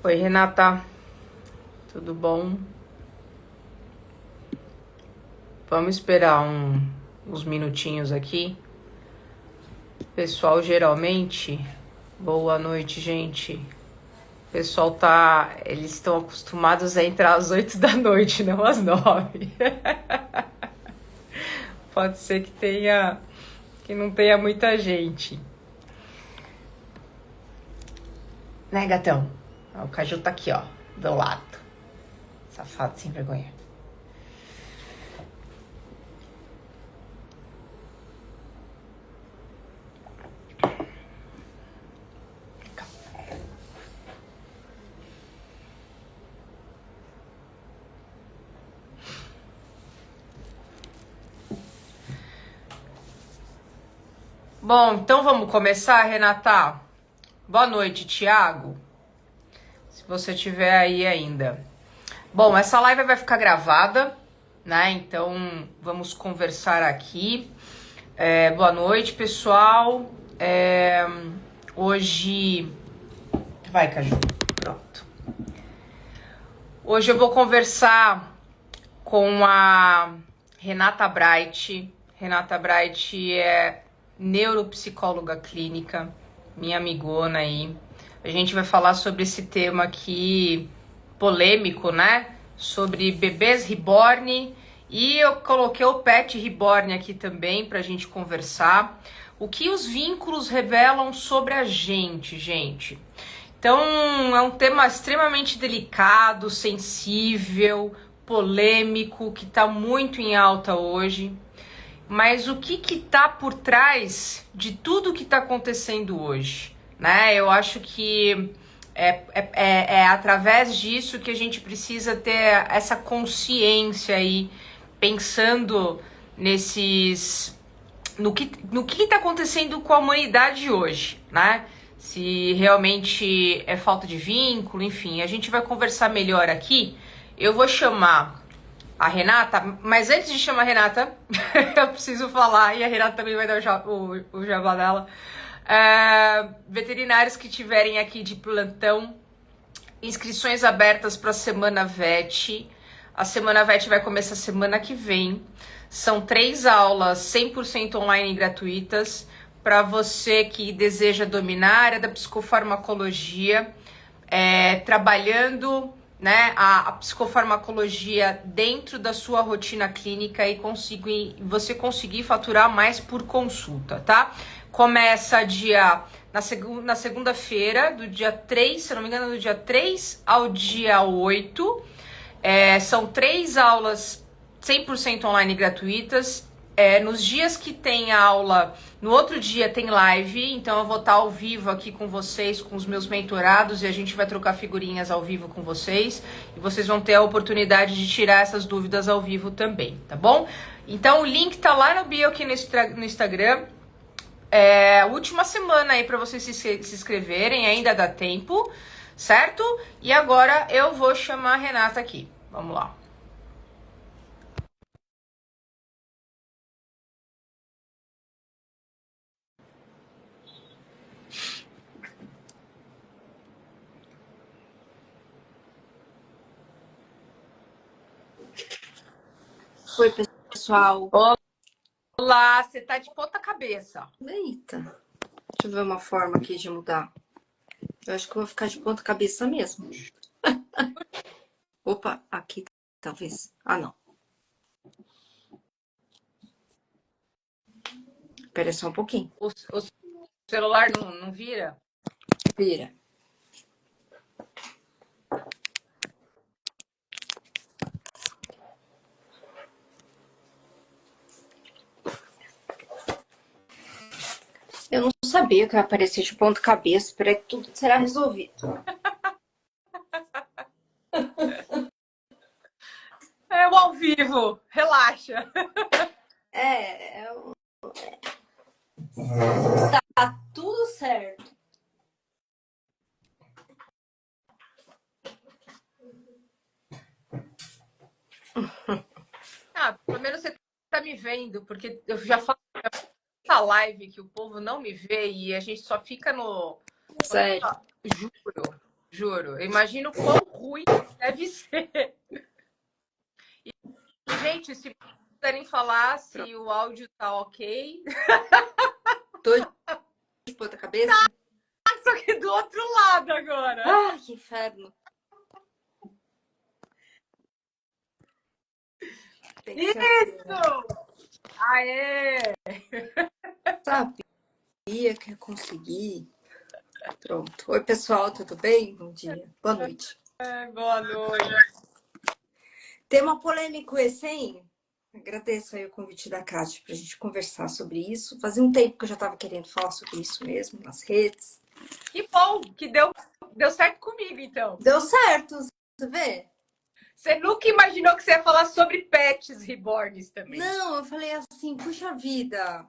Oi, Renata, tudo bom? Vamos esperar uns minutinhos aqui. Pessoal, geralmente, boa noite, gente. O pessoal eles estão acostumados a entrar às 8 da noite, não às 9. Pode ser que não tenha muita gente. Né, gatão? O Caju tá aqui, ó, do lado. Safado, sem vergonha. Bom, então vamos começar, Renata? Boa noite, Thiago. Se você estiver aí ainda. Bom, essa live vai ficar gravada, né? Então vamos conversar aqui. Boa noite, pessoal. Hoje. Vai, Caju. Pronto. Hoje eu vou conversar com a Renata Bright. Renata Bright é neuropsicóloga clínica, minha amigona aí. A gente vai falar sobre esse tema aqui polêmico, né? Sobre bebês reborn, e eu coloquei o pet reborn aqui também pra gente conversar. O que os vínculos revelam sobre a gente, gente? Então, é um tema extremamente delicado, sensível, polêmico, que tá muito em alta hoje. Mas o que tá por trás de tudo que tá acontecendo hoje, né? Eu acho que é através disso que a gente precisa ter essa consciência aí, pensando no que tá acontecendo com a humanidade hoje, né? Se realmente é falta de vínculo, enfim, a gente vai conversar melhor aqui. Eu vou chamar a Renata, mas antes de chamar a Renata, eu preciso falar, e a Renata também vai dar o jabá dela. Veterinários que tiverem aqui de plantão, inscrições abertas para a Semana VET. A Semana VET vai começar semana que vem. São 3 aulas 100% online e gratuitas para você que deseja dominar a área da psicofarmacologia, trabalhando, né, a psicofarmacologia dentro da sua rotina clínica e você conseguir faturar mais por consulta, tá? Começa na segunda-feira, do dia 3, se eu não me engano, do dia 3 ao dia 8. São 3 aulas 100% online gratuitas. Nos dias que tem aula, no outro dia tem live, então eu vou estar ao vivo aqui com vocês, com os meus mentorados, e a gente vai trocar figurinhas ao vivo com vocês, e vocês vão ter a oportunidade de tirar essas dúvidas ao vivo também, tá bom? Então o link tá lá no bio aqui no Instagram. Última semana aí para vocês se inscreverem, ainda dá tempo, certo? E agora eu vou chamar a Renata aqui, vamos lá. Oi, pessoal. Olá, você tá de ponta cabeça. Eita, deixa eu ver uma forma aqui de mudar. Eu acho que eu vou ficar de ponta cabeça mesmo. Opa, aqui talvez. Ah, não. Espera só um pouquinho. O celular não vira? Vira. Eu não sabia que ia aparecer de ponta cabeça. Espera que tudo será resolvido. É o ao vivo, relaxa. Tá tudo certo. Pelo menos você tá me vendo, porque eu já falo nessa live que o povo não me vê e a gente só fica no... Sério. Juro. juro. Eu imagino quão ruim deve ser. E, gente, se puderem falar se o áudio tá ok. Tô de ponta cabeça. Só que do outro lado agora. Ai, que inferno. Tem que ser assim, né? Isso! Aê! Sabia que ia conseguir. Pronto. Oi, pessoal, tudo bem? Bom dia. Boa noite. Boa noite. Tema polêmico esse, hein? Agradeço aí o convite da Kátia para a gente conversar sobre isso. Fazia um tempo que eu já estava querendo falar sobre isso mesmo, nas redes. Que bom que deu certo comigo, então. Deu certo, você vê? Você nunca imaginou que você ia falar sobre pets reborns também. Não, eu falei assim, puxa vida,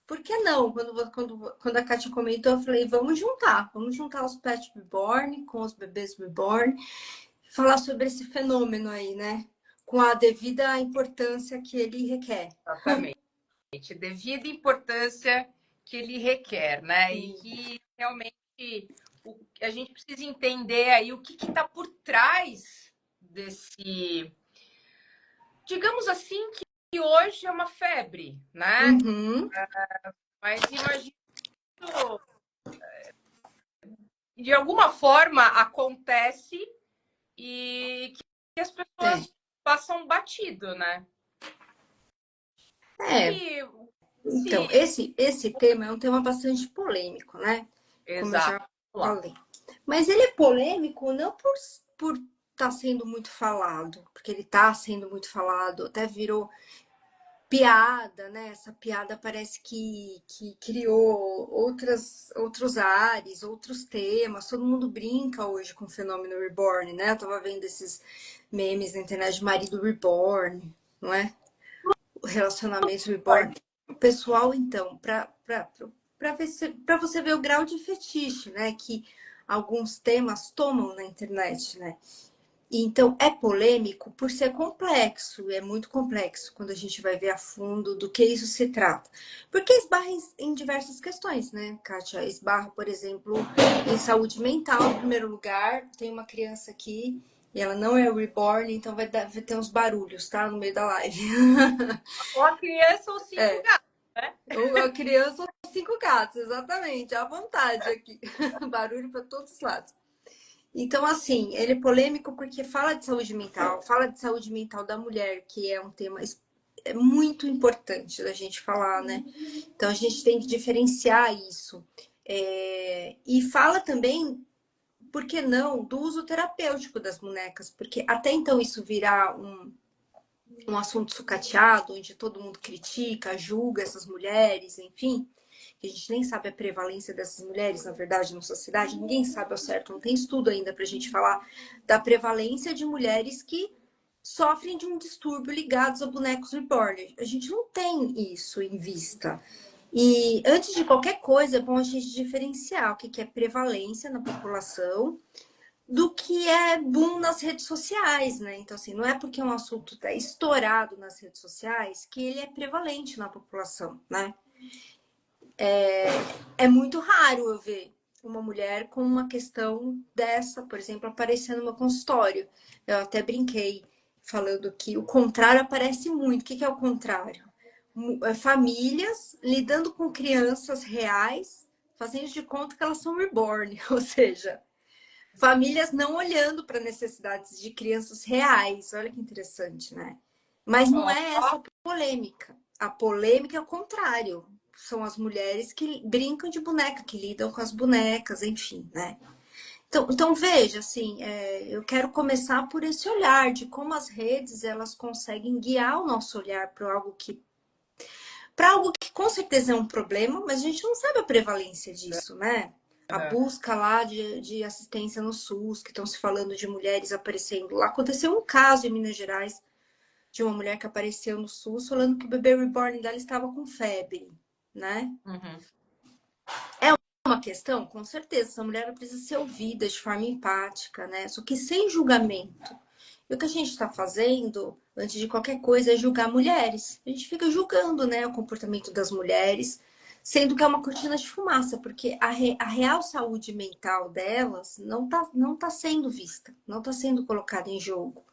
por que não? Quando a Kátia comentou, eu falei, vamos juntar os pets reborn com os bebês reborn, falar sobre esse fenômeno aí, né? Com a devida importância que ele requer. Exatamente. Devido à importância que ele requer, né? E que realmente a gente precisa entender aí o que está por trás desse, digamos assim, que hoje é uma febre, né? Uhum. Mas imagino, de alguma forma acontece e que as É. pessoas passam batido, né? É, E então, se... esse tema é um tema bastante polêmico, né? Como eu Exato. já Vamos lá. falei. Mas ele é polêmico não por estar sendo muito falado, porque ele está sendo muito falado, até virou piada, né? Essa piada parece que criou outros ares, outros temas. Todo mundo brinca hoje com o fenômeno reborn, né? Eu tava vendo esses memes na internet de marido reborn, não é? Relacionamentos reborn. O pessoal, então, para você ver o grau de fetiche, né? Que alguns temas tomam na internet, né? Então, é polêmico por ser complexo, é muito complexo quando a gente vai ver a fundo do que isso se trata. Porque esbarra em diversas questões, né, Kátia? Esbarra, por exemplo, em saúde mental, em primeiro lugar. Tem uma criança aqui e ela não é reborn, então vai ter uns barulhos, tá? No meio da live. Ou a criança ou cinco É, gatos, né? ou a criança ou 5 gatos, exatamente, à vontade aqui. Barulho para todos os lados. Então, assim, ele é polêmico porque fala de saúde mental, fala de saúde mental da mulher, que é um tema muito importante da gente falar, né? Então, a gente tem que diferenciar isso. E fala também, por que não, do uso terapêutico das bonecas, porque até então isso virar um assunto sucateado, onde todo mundo critica, julga essas mulheres, enfim, que a gente nem sabe a prevalência dessas mulheres, na verdade, na sociedade, ninguém sabe ao certo, não tem estudo ainda pra gente falar da prevalência de mulheres que sofrem de um distúrbio ligados a bonecos reborn. A gente não tem isso em vista. E antes de qualquer coisa, é bom a gente diferenciar o que é prevalência na população do que é boom nas redes sociais, né? Então, assim, não é porque um assunto está estourado nas redes sociais que ele é prevalente na população, né? É muito raro eu ver uma mulher com uma questão dessa, por exemplo, aparecendo no meu consultório. Eu até brinquei falando que o contrário aparece muito. O que é o contrário? Famílias lidando com crianças reais, fazendo de conta que elas são reborn, ou seja, famílias não olhando para necessidades de crianças reais. Olha que interessante, né? Mas não Ó, é essa a polêmica. A polêmica é o contrário. São as mulheres que brincam de boneca, que lidam com as bonecas, enfim, né? Então veja, assim, eu quero começar por esse olhar de como as redes elas conseguem guiar o nosso olhar para algo que com certeza é um problema, mas a gente não sabe a prevalência disso, né? A busca lá de assistência no SUS, que estão se falando de mulheres aparecendo lá. Aconteceu um caso em Minas Gerais de uma mulher que apareceu no SUS falando que o bebê reborn dela estava com febre, né? uhum. É uma questão, com certeza, essa mulher precisa ser ouvida de forma empática, né? Só que sem julgamento. E o que a gente está fazendo, antes de qualquer coisa, é julgar mulheres. A gente fica julgando, né, o comportamento das mulheres, Sendo que é uma cortina de fumaça, porque a real saúde mental delas não tá sendo vista, não está sendo colocada em jogo.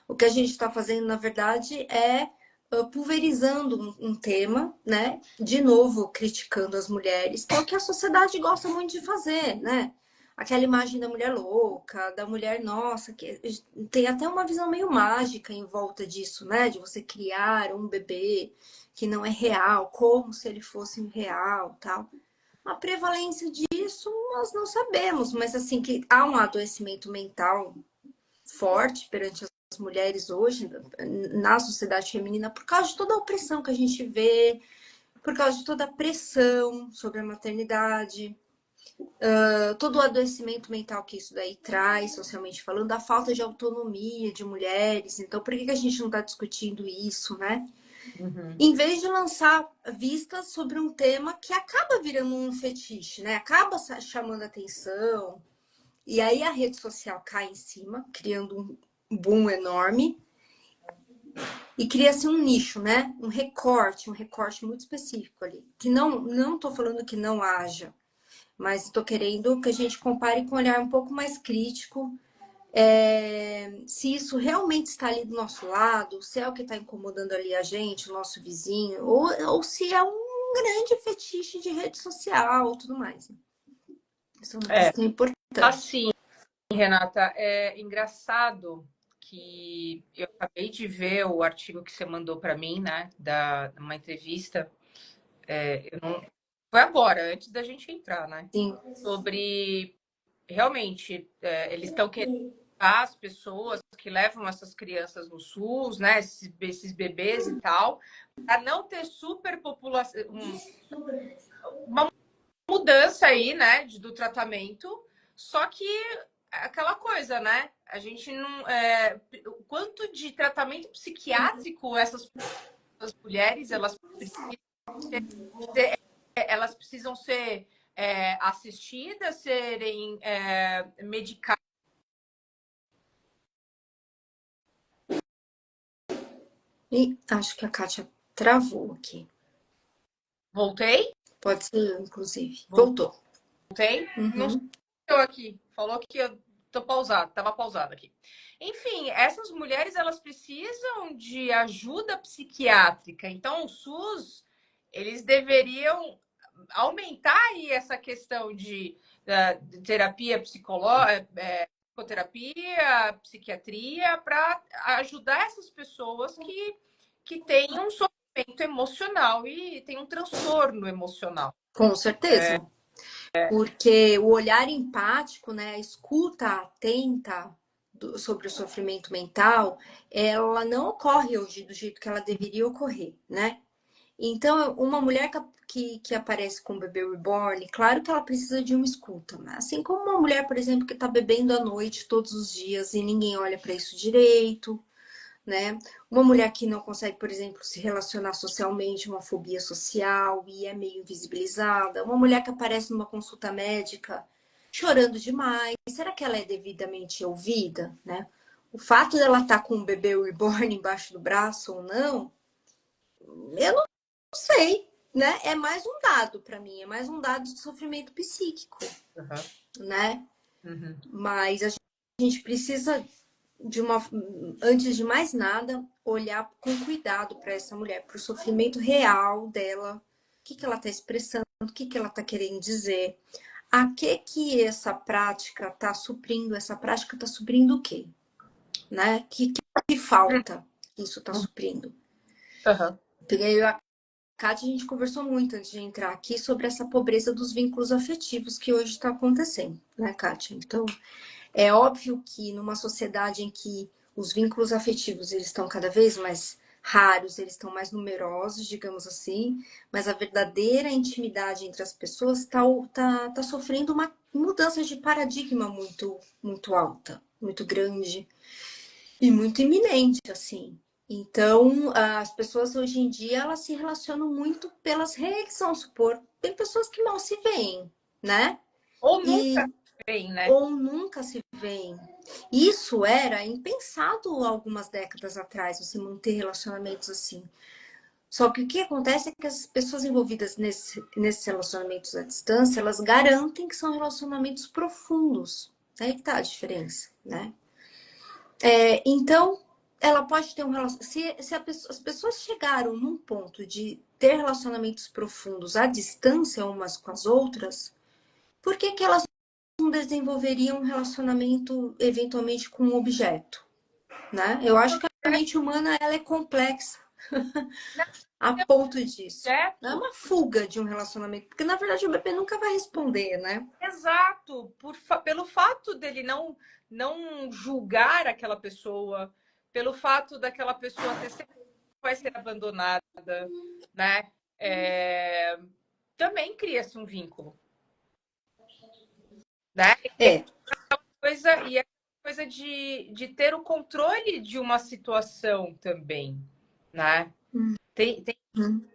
O que a gente está fazendo, na verdade, é pulverizando um tema, né? De novo, criticando as mulheres, que é o que a sociedade gosta muito de fazer, né? Aquela imagem da mulher louca, da mulher, nossa, que tem até uma visão meio mágica em volta disso, né? De você criar um bebê que não é real, como se ele fosse real, tal. A prevalência disso nós não sabemos, mas assim que há um adoecimento mental forte perante as mulheres hoje na sociedade feminina por causa de toda a opressão que a gente vê, por causa de toda a pressão sobre a maternidade, todo o adoecimento mental que isso daí traz, socialmente falando, a falta de autonomia de mulheres. Então, por que a gente não está discutindo isso, né? Uhum. Em vez de lançar vistas sobre um tema que acaba virando um fetiche, né? Acaba chamando atenção. E aí a rede social cai em cima, criando um boom enorme. E cria-se um nicho, né? Um recorte muito específico ali. Que não tô falando que não haja, mas estou querendo que a gente compare com um olhar um pouco mais crítico. Se isso realmente está ali do nosso lado, se é o que está incomodando ali a gente, o nosso vizinho, ou se é um grande fetiche de rede social e tudo mais. Isso é uma questão importante. Assim, Renata, é engraçado que eu acabei de ver o artigo que você mandou para mim, né, da uma entrevista. Eu não... Foi agora, antes da gente entrar, né? Sim. Sobre realmente eles estão querendo as pessoas que levam essas crianças no SUS, né? Esses bebês e tal, para não ter superpopulação, uma mudança aí, né, do tratamento. Só que aquela coisa, né? A gente não. O quanto de tratamento psiquiátrico essas mulheres elas precisam ser assistidas, serem medicadas. E acho que a Kátia travou aqui. Voltei? Pode ser, inclusive. Voltou. Voltei? Não Uhum. estou aqui. Falou que eu tô pausado, estava pausado aqui. Enfim, essas mulheres elas precisam de ajuda psiquiátrica. Então, o SUS eles deveriam aumentar aí essa questão de terapia psicológica, psicoterapia, psiquiatria, para ajudar essas pessoas que têm um sofrimento emocional e têm um transtorno emocional. Com certeza. Porque o olhar empático, né, a escuta atenta sobre o sofrimento mental, ela não ocorre hoje do jeito que ela deveria ocorrer, né? Então, uma mulher que aparece com o bebê reborn, claro que ela precisa de uma escuta, né? Assim como uma mulher, por exemplo, que está bebendo à noite todos os dias e ninguém olha para isso direito, né? Uma mulher que não consegue, por exemplo, se relacionar socialmente, uma fobia social e é meio invisibilizada. Uma mulher que aparece numa consulta médica chorando demais. Será que ela é devidamente ouvida, né? O fato dela estar com um bebê reborn embaixo do braço ou não, eu não sei, né? É mais um dado para mim, é mais um dado de sofrimento psíquico, né? Uhum. Mas a gente precisa antes de mais nada, olhar com cuidado para essa mulher, para o sofrimento real dela, o que ela está expressando, o que ela está querendo dizer, a que essa prática está suprindo, essa prática está suprindo o quê? Né? Que falta isso está suprindo? Uhum. Peguei a Kátia, a gente conversou muito antes de entrar aqui sobre essa pobreza dos vínculos afetivos que hoje está acontecendo, né, Kátia? Então, é óbvio que numa sociedade em que os vínculos afetivos eles estão cada vez mais raros, eles estão mais numerosos, digamos assim, mas a verdadeira intimidade entre as pessoas tá sofrendo uma mudança de paradigma muito alta, muito grande e muito iminente, assim. Então, as pessoas hoje em dia elas se relacionam muito pelas redes, vamos supor, tem pessoas que mal se veem, né? Ou nunca E vem, né? ou nunca se veem. Isso era impensado algumas décadas atrás, você manter relacionamentos assim. Só que o que acontece é que as pessoas envolvidas nesses relacionamentos à distância, elas garantem que são relacionamentos profundos. Aí que tá a diferença, né? Então, ela pode ter um relacionamento. As pessoas chegaram num ponto de ter relacionamentos profundos à distância umas com as outras, por que que elas não desenvolveriam um relacionamento eventualmente com um objeto, né? Eu acho que a mente humana ela é complexa a ponto disso. Não é Certo? uma fuga de um relacionamento, porque na verdade o bebê nunca vai responder, né? Exato, pelo fato dele não julgar aquela pessoa, pelo fato daquela pessoa ter certeza que vai ser abandonada, né? Também cria-se um vínculo, né? É. E é coisa de ter o controle de uma situação também, né? Tem, Hum.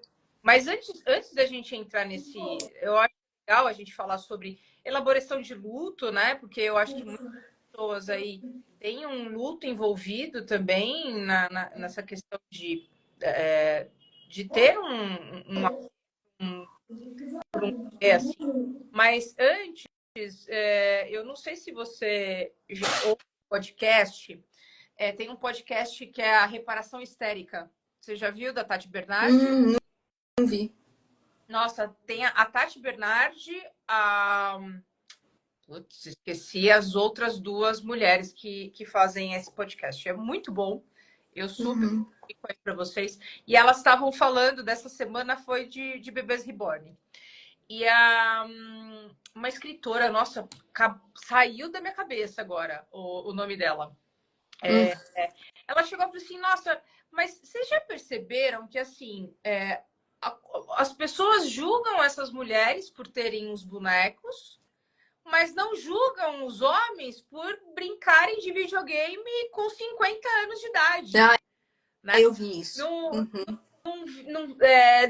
Mas antes da gente entrar nesse, eu acho legal a gente falar sobre elaboração de luto, né? Porque eu acho que muitas pessoas aí têm um luto envolvido também nessa questão de ter assim. Mas antes, eu não sei se você já ouve podcast, tem um podcast que é a Reparação Histérica. Você já viu da Tati Bernardi? Não vi. Nossa, tem a Tati Bernardi, Putz, esqueci as outras duas mulheres que fazem esse podcast. É muito bom. Eu super Uhum. indico aí para vocês. E elas estavam falando, dessa semana foi de bebês reborn. E uma escritora, nossa, saiu da minha cabeça agora o nome dela. Hum. Ela chegou e falou assim: nossa, mas vocês já perceberam que assim as pessoas julgam essas mulheres por terem os bonecos, mas não julgam os homens por brincarem de videogame com 50 anos de idade, Ah, né? eu vi isso. Não, Uhum.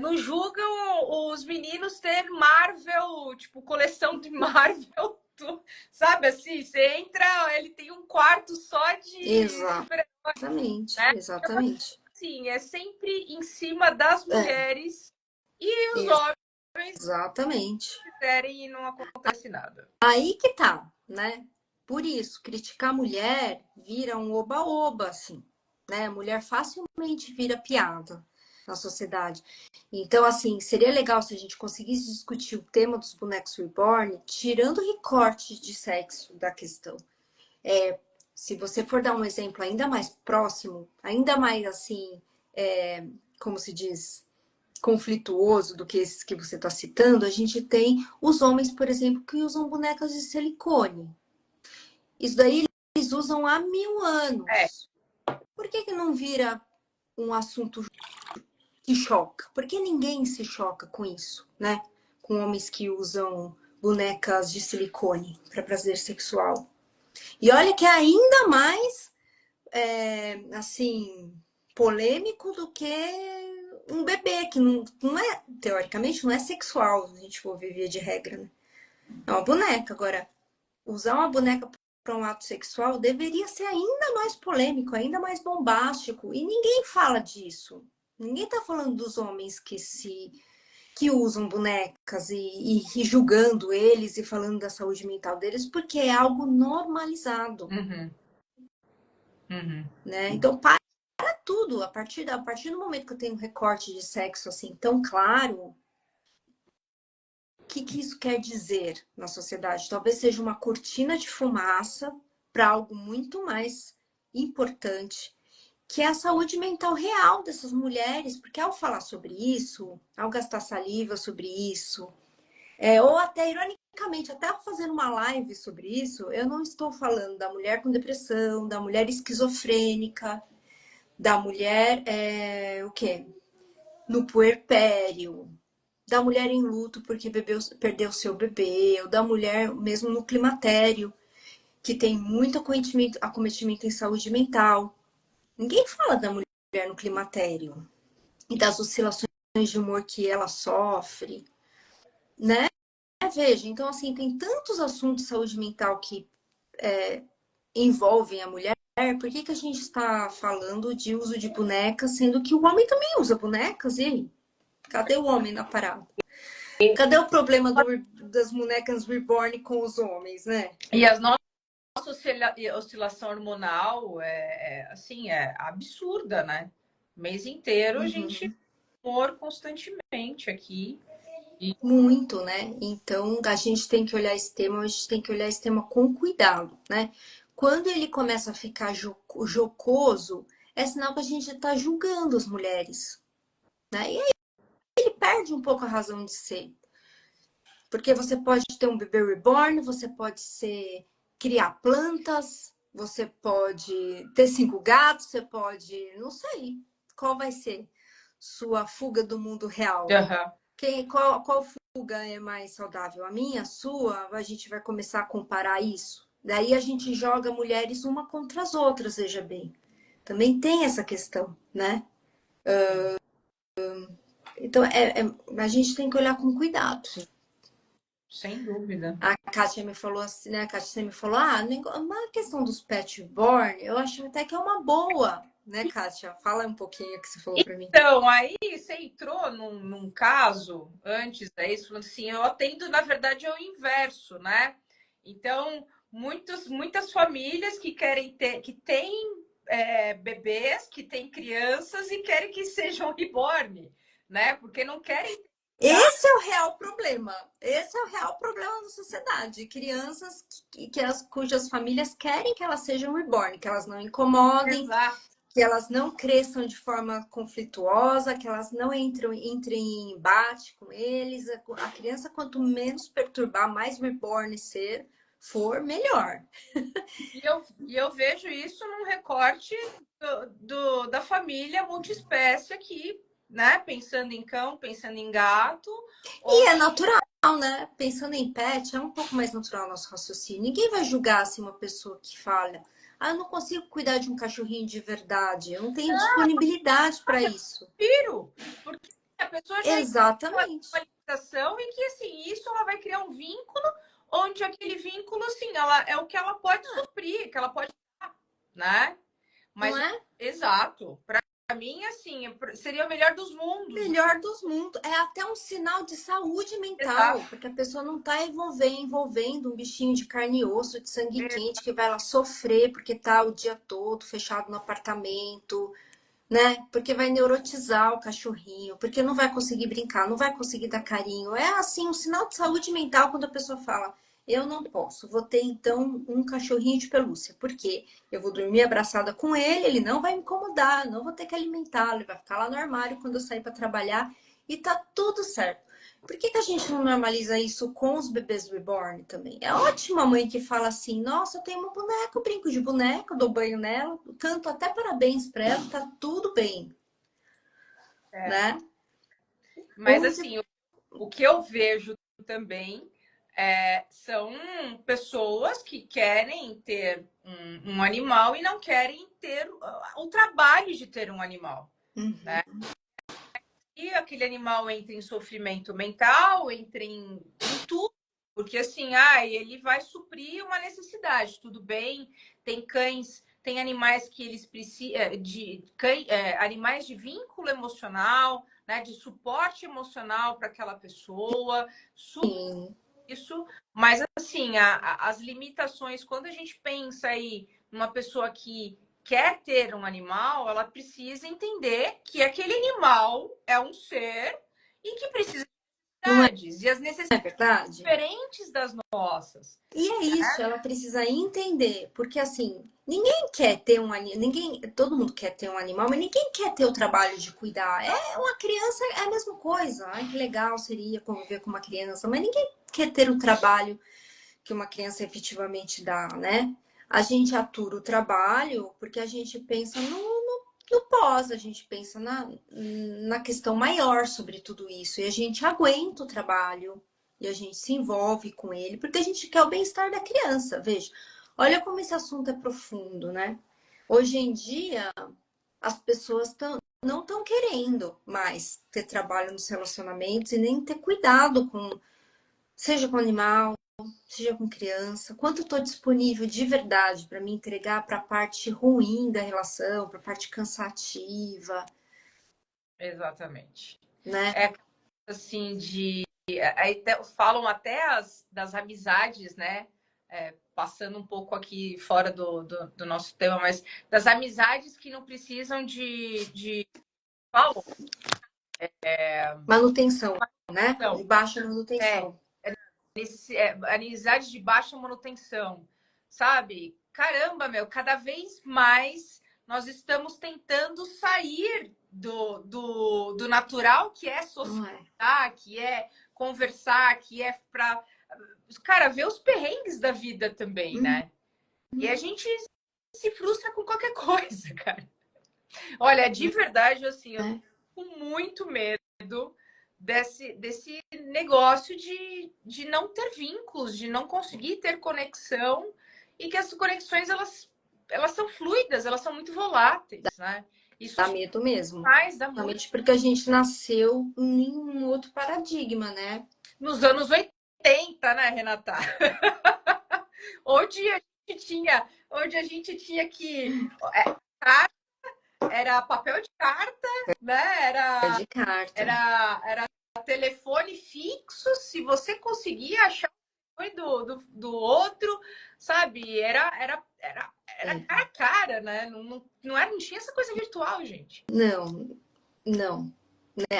não julgam os meninos ter Marvel, tipo, coleção de Marvel, sabe assim? Você entra, ele tem um quarto só de super, Exatamente, né? exatamente. Sim, é sempre em cima das É, mulheres e os homens exatamente. fizerem e não acontece nada. Aí que tá, né? Por isso, criticar a mulher vira um oba-oba, assim, né? A mulher facilmente vira piada na sociedade. Então, assim, seria legal se a gente conseguisse discutir o tema dos bonecos reborn, tirando o recorte de sexo da questão. Se você for dar um exemplo ainda mais próximo, ainda mais assim, como se diz, conflituoso do que esses que você está citando, a gente tem os homens, por exemplo, que usam bonecas de silicone. Isso daí eles usam há 1000 anos. Por que não vira um assunto que choca? Por que ninguém se choca com isso, né? Com homens que usam bonecas de silicone para prazer sexual. E olha que é ainda mais, assim, polêmico do que um bebê, que não é, teoricamente, não é sexual, se a gente for viver de regra, né? É uma boneca. Agora, usar uma boneca para um ato sexual deveria ser ainda mais polêmico, ainda mais bombástico. E ninguém fala disso. Ninguém tá falando dos homens que usam bonecas e julgando eles e falando da saúde mental deles, porque é algo normalizado, Uhum, uhum. né? Então, para tudo, a partir do momento que eu tenho um recorte de sexo assim tão claro, o que isso quer dizer na sociedade? Talvez seja uma cortina de fumaça para algo muito mais importante, que é a saúde mental real dessas mulheres, porque ao falar sobre isso, ao gastar saliva sobre isso, ou até ironicamente, até fazendo uma live sobre isso, eu não estou falando da mulher com depressão, da mulher esquizofrênica, da mulher, o quê? No puerpério, da mulher em luto porque perdeu seu bebê, ou da mulher mesmo no climatério, que tem muito acometimento em saúde mental. Ninguém fala da mulher no climatério e das oscilações de humor que ela sofre, né? Veja, então assim, tem tantos assuntos de saúde mental que envolvem a mulher por que que a gente está falando de uso de bonecas, sendo que o homem também usa bonecas? E aí? Cadê o homem na parada? Cadê o problema das bonecas reborn com os homens, né? E a nossa oscilação hormonal assim, é absurda, né? O mês inteiro a gente Uhum. humor constantemente aqui. Muito, né? Então, a gente tem que olhar esse tema, a gente tem que olhar esse tema com cuidado, né? Quando ele começa a ficar jocoso, é sinal que a gente está julgando as mulheres, né? E aí ele perde um pouco a razão de ser. Porque você pode ter um bebê reborn, você pode criar plantas, você pode ter 5 gatos, você pode, não sei, qual vai ser sua fuga do mundo real? Uhum. Qual fuga é mais saudável? A minha, a sua? A gente vai começar a comparar isso? Daí a gente joga mulheres uma contra as outras, veja bem. Também tem essa questão, né? Então, a gente tem que olhar com cuidado. Sim, sem dúvida. A Kátia me falou assim, né? A Kátia você me falou, uma questão dos pet born, eu acho até que é uma boa, né, Kátia? Fala um pouquinho o que você falou para mim. Então, aí você entrou num caso antes daí, falando assim, eu atendo, na verdade, é o inverso, né? Então, muitas famílias que querem ter, que têm bebês, que têm crianças e querem que sejam reborn, né? Porque não querem. Esse é o real problema. Esse é o real problema da sociedade. Crianças cujas famílias querem que elas sejam reborn, que elas não incomodem, Exato. que elas não cresçam de forma conflituosa, que elas não entrem em embate com eles. A criança, quanto menos perturbar, mais reborn for, melhor. E eu vejo isso num recorte da família multiespécie aqui, né? Pensando em cão, pensando em gato. E é natural, né? Pensando em pet, é um pouco mais natural o nosso raciocínio. Ninguém vai julgar assim uma pessoa que fala: eu não consigo cuidar de um cachorrinho de verdade, eu não tenho disponibilidade para isso. Prefiro, porque a pessoa já entende uma Exatamente. limitação e que, assim, isso ela vai criar um vínculo onde aquele vínculo, assim, ela é o que ela pode suprir, que ela pode, né? Não Mas, é? exato, para mim, assim, seria o melhor dos mundos. Melhor dos mundos. É até um sinal de saúde mental, Exato. porque a pessoa não está envolvendo um bichinho de carne e osso, de sangue quente, que vai lá sofrer porque tá o dia todo fechado no apartamento, né? Porque vai neurotizar o cachorrinho, porque não vai conseguir brincar, não vai conseguir dar carinho. É assim um sinal de saúde mental quando a pessoa fala: eu não posso, vou ter então um cachorrinho de pelúcia, porque eu vou dormir abraçada com ele não vai me incomodar, não vou ter que alimentá-lo, ele vai ficar lá no armário quando eu sair para trabalhar e tá tudo certo. Por que a gente não normaliza isso com os bebês reborn também? É ótima a mãe que fala assim: nossa, eu tenho uma boneca, eu brinco de boneca, eu dou banho nela, canto até parabéns para ela, tá tudo bem, É. né? Mas, Onde. assim, o que eu vejo também são pessoas que querem ter um animal e não querem ter o trabalho de ter um animal. Uhum. E aquele animal entra em sofrimento mental, entra em tudo, porque assim, ele vai suprir uma necessidade, tudo bem, tem cães, tem animais que eles precisam animais de vínculo emocional, né, de suporte emocional para aquela pessoa, Sim. isso, mas assim, as limitações, quando a gente pensa aí numa pessoa que quer ter um animal, ela precisa entender que aquele animal é um ser e que precisa de Não é necessidades, e as necessidades verdade? diferentes das nossas. E é isso, ela precisa entender, porque assim, ninguém quer ter um animal, todo mundo quer ter um animal, mas ninguém quer ter o trabalho de cuidar. É uma criança, é a mesma coisa. Ai, que legal seria conviver com uma criança, mas ninguém quer ter o trabalho que uma criança efetivamente dá, né? A gente atura o trabalho porque a gente pensa no pós, a gente pensa na questão maior sobre tudo isso, e a gente aguenta o trabalho, e a gente se envolve com ele, porque a gente quer o bem-estar da criança. Veja, olha como esse assunto é profundo, né? Hoje em dia, as pessoas não estão querendo mais ter trabalho nos relacionamentos e nem ter cuidado com, seja com animal, seja com criança, quanto eu estou disponível de verdade para me entregar para a parte ruim da relação, para a parte cansativa, Exatamente. né? É assim de aí falam até das amizades, né? Passando um pouco aqui fora do nosso tema, mas das amizades que não precisam de valor. Manutenção, né? Então, De baixa é, manutenção. amizades de baixa manutenção, sabe? Caramba, meu, cada vez mais nós estamos tentando sair do natural, que é Não é? socializar, que é conversar, que é para, cara, ver os perrengues da vida também, Uhum, né? E a gente se frustra com qualquer coisa, cara. Olha, de verdade, assim, eu tô né? com muito medo desse negócio de não ter vínculos, de não conseguir ter conexão e que as conexões elas são fluidas, elas são muito voláteis, né? Isso Dá medo mesmo. faz, dá muito. Realmente porque a gente nasceu em um outro paradigma, né? Nos anos 80, né, Renata? Onde a onde a gente tinha que era papel de carta, né? É de carta. Era telefone fixo, se você conseguia achar o telefone do outro, sabe? Era É. cara a cara, né? Não tinha essa coisa virtual, gente. Não, não.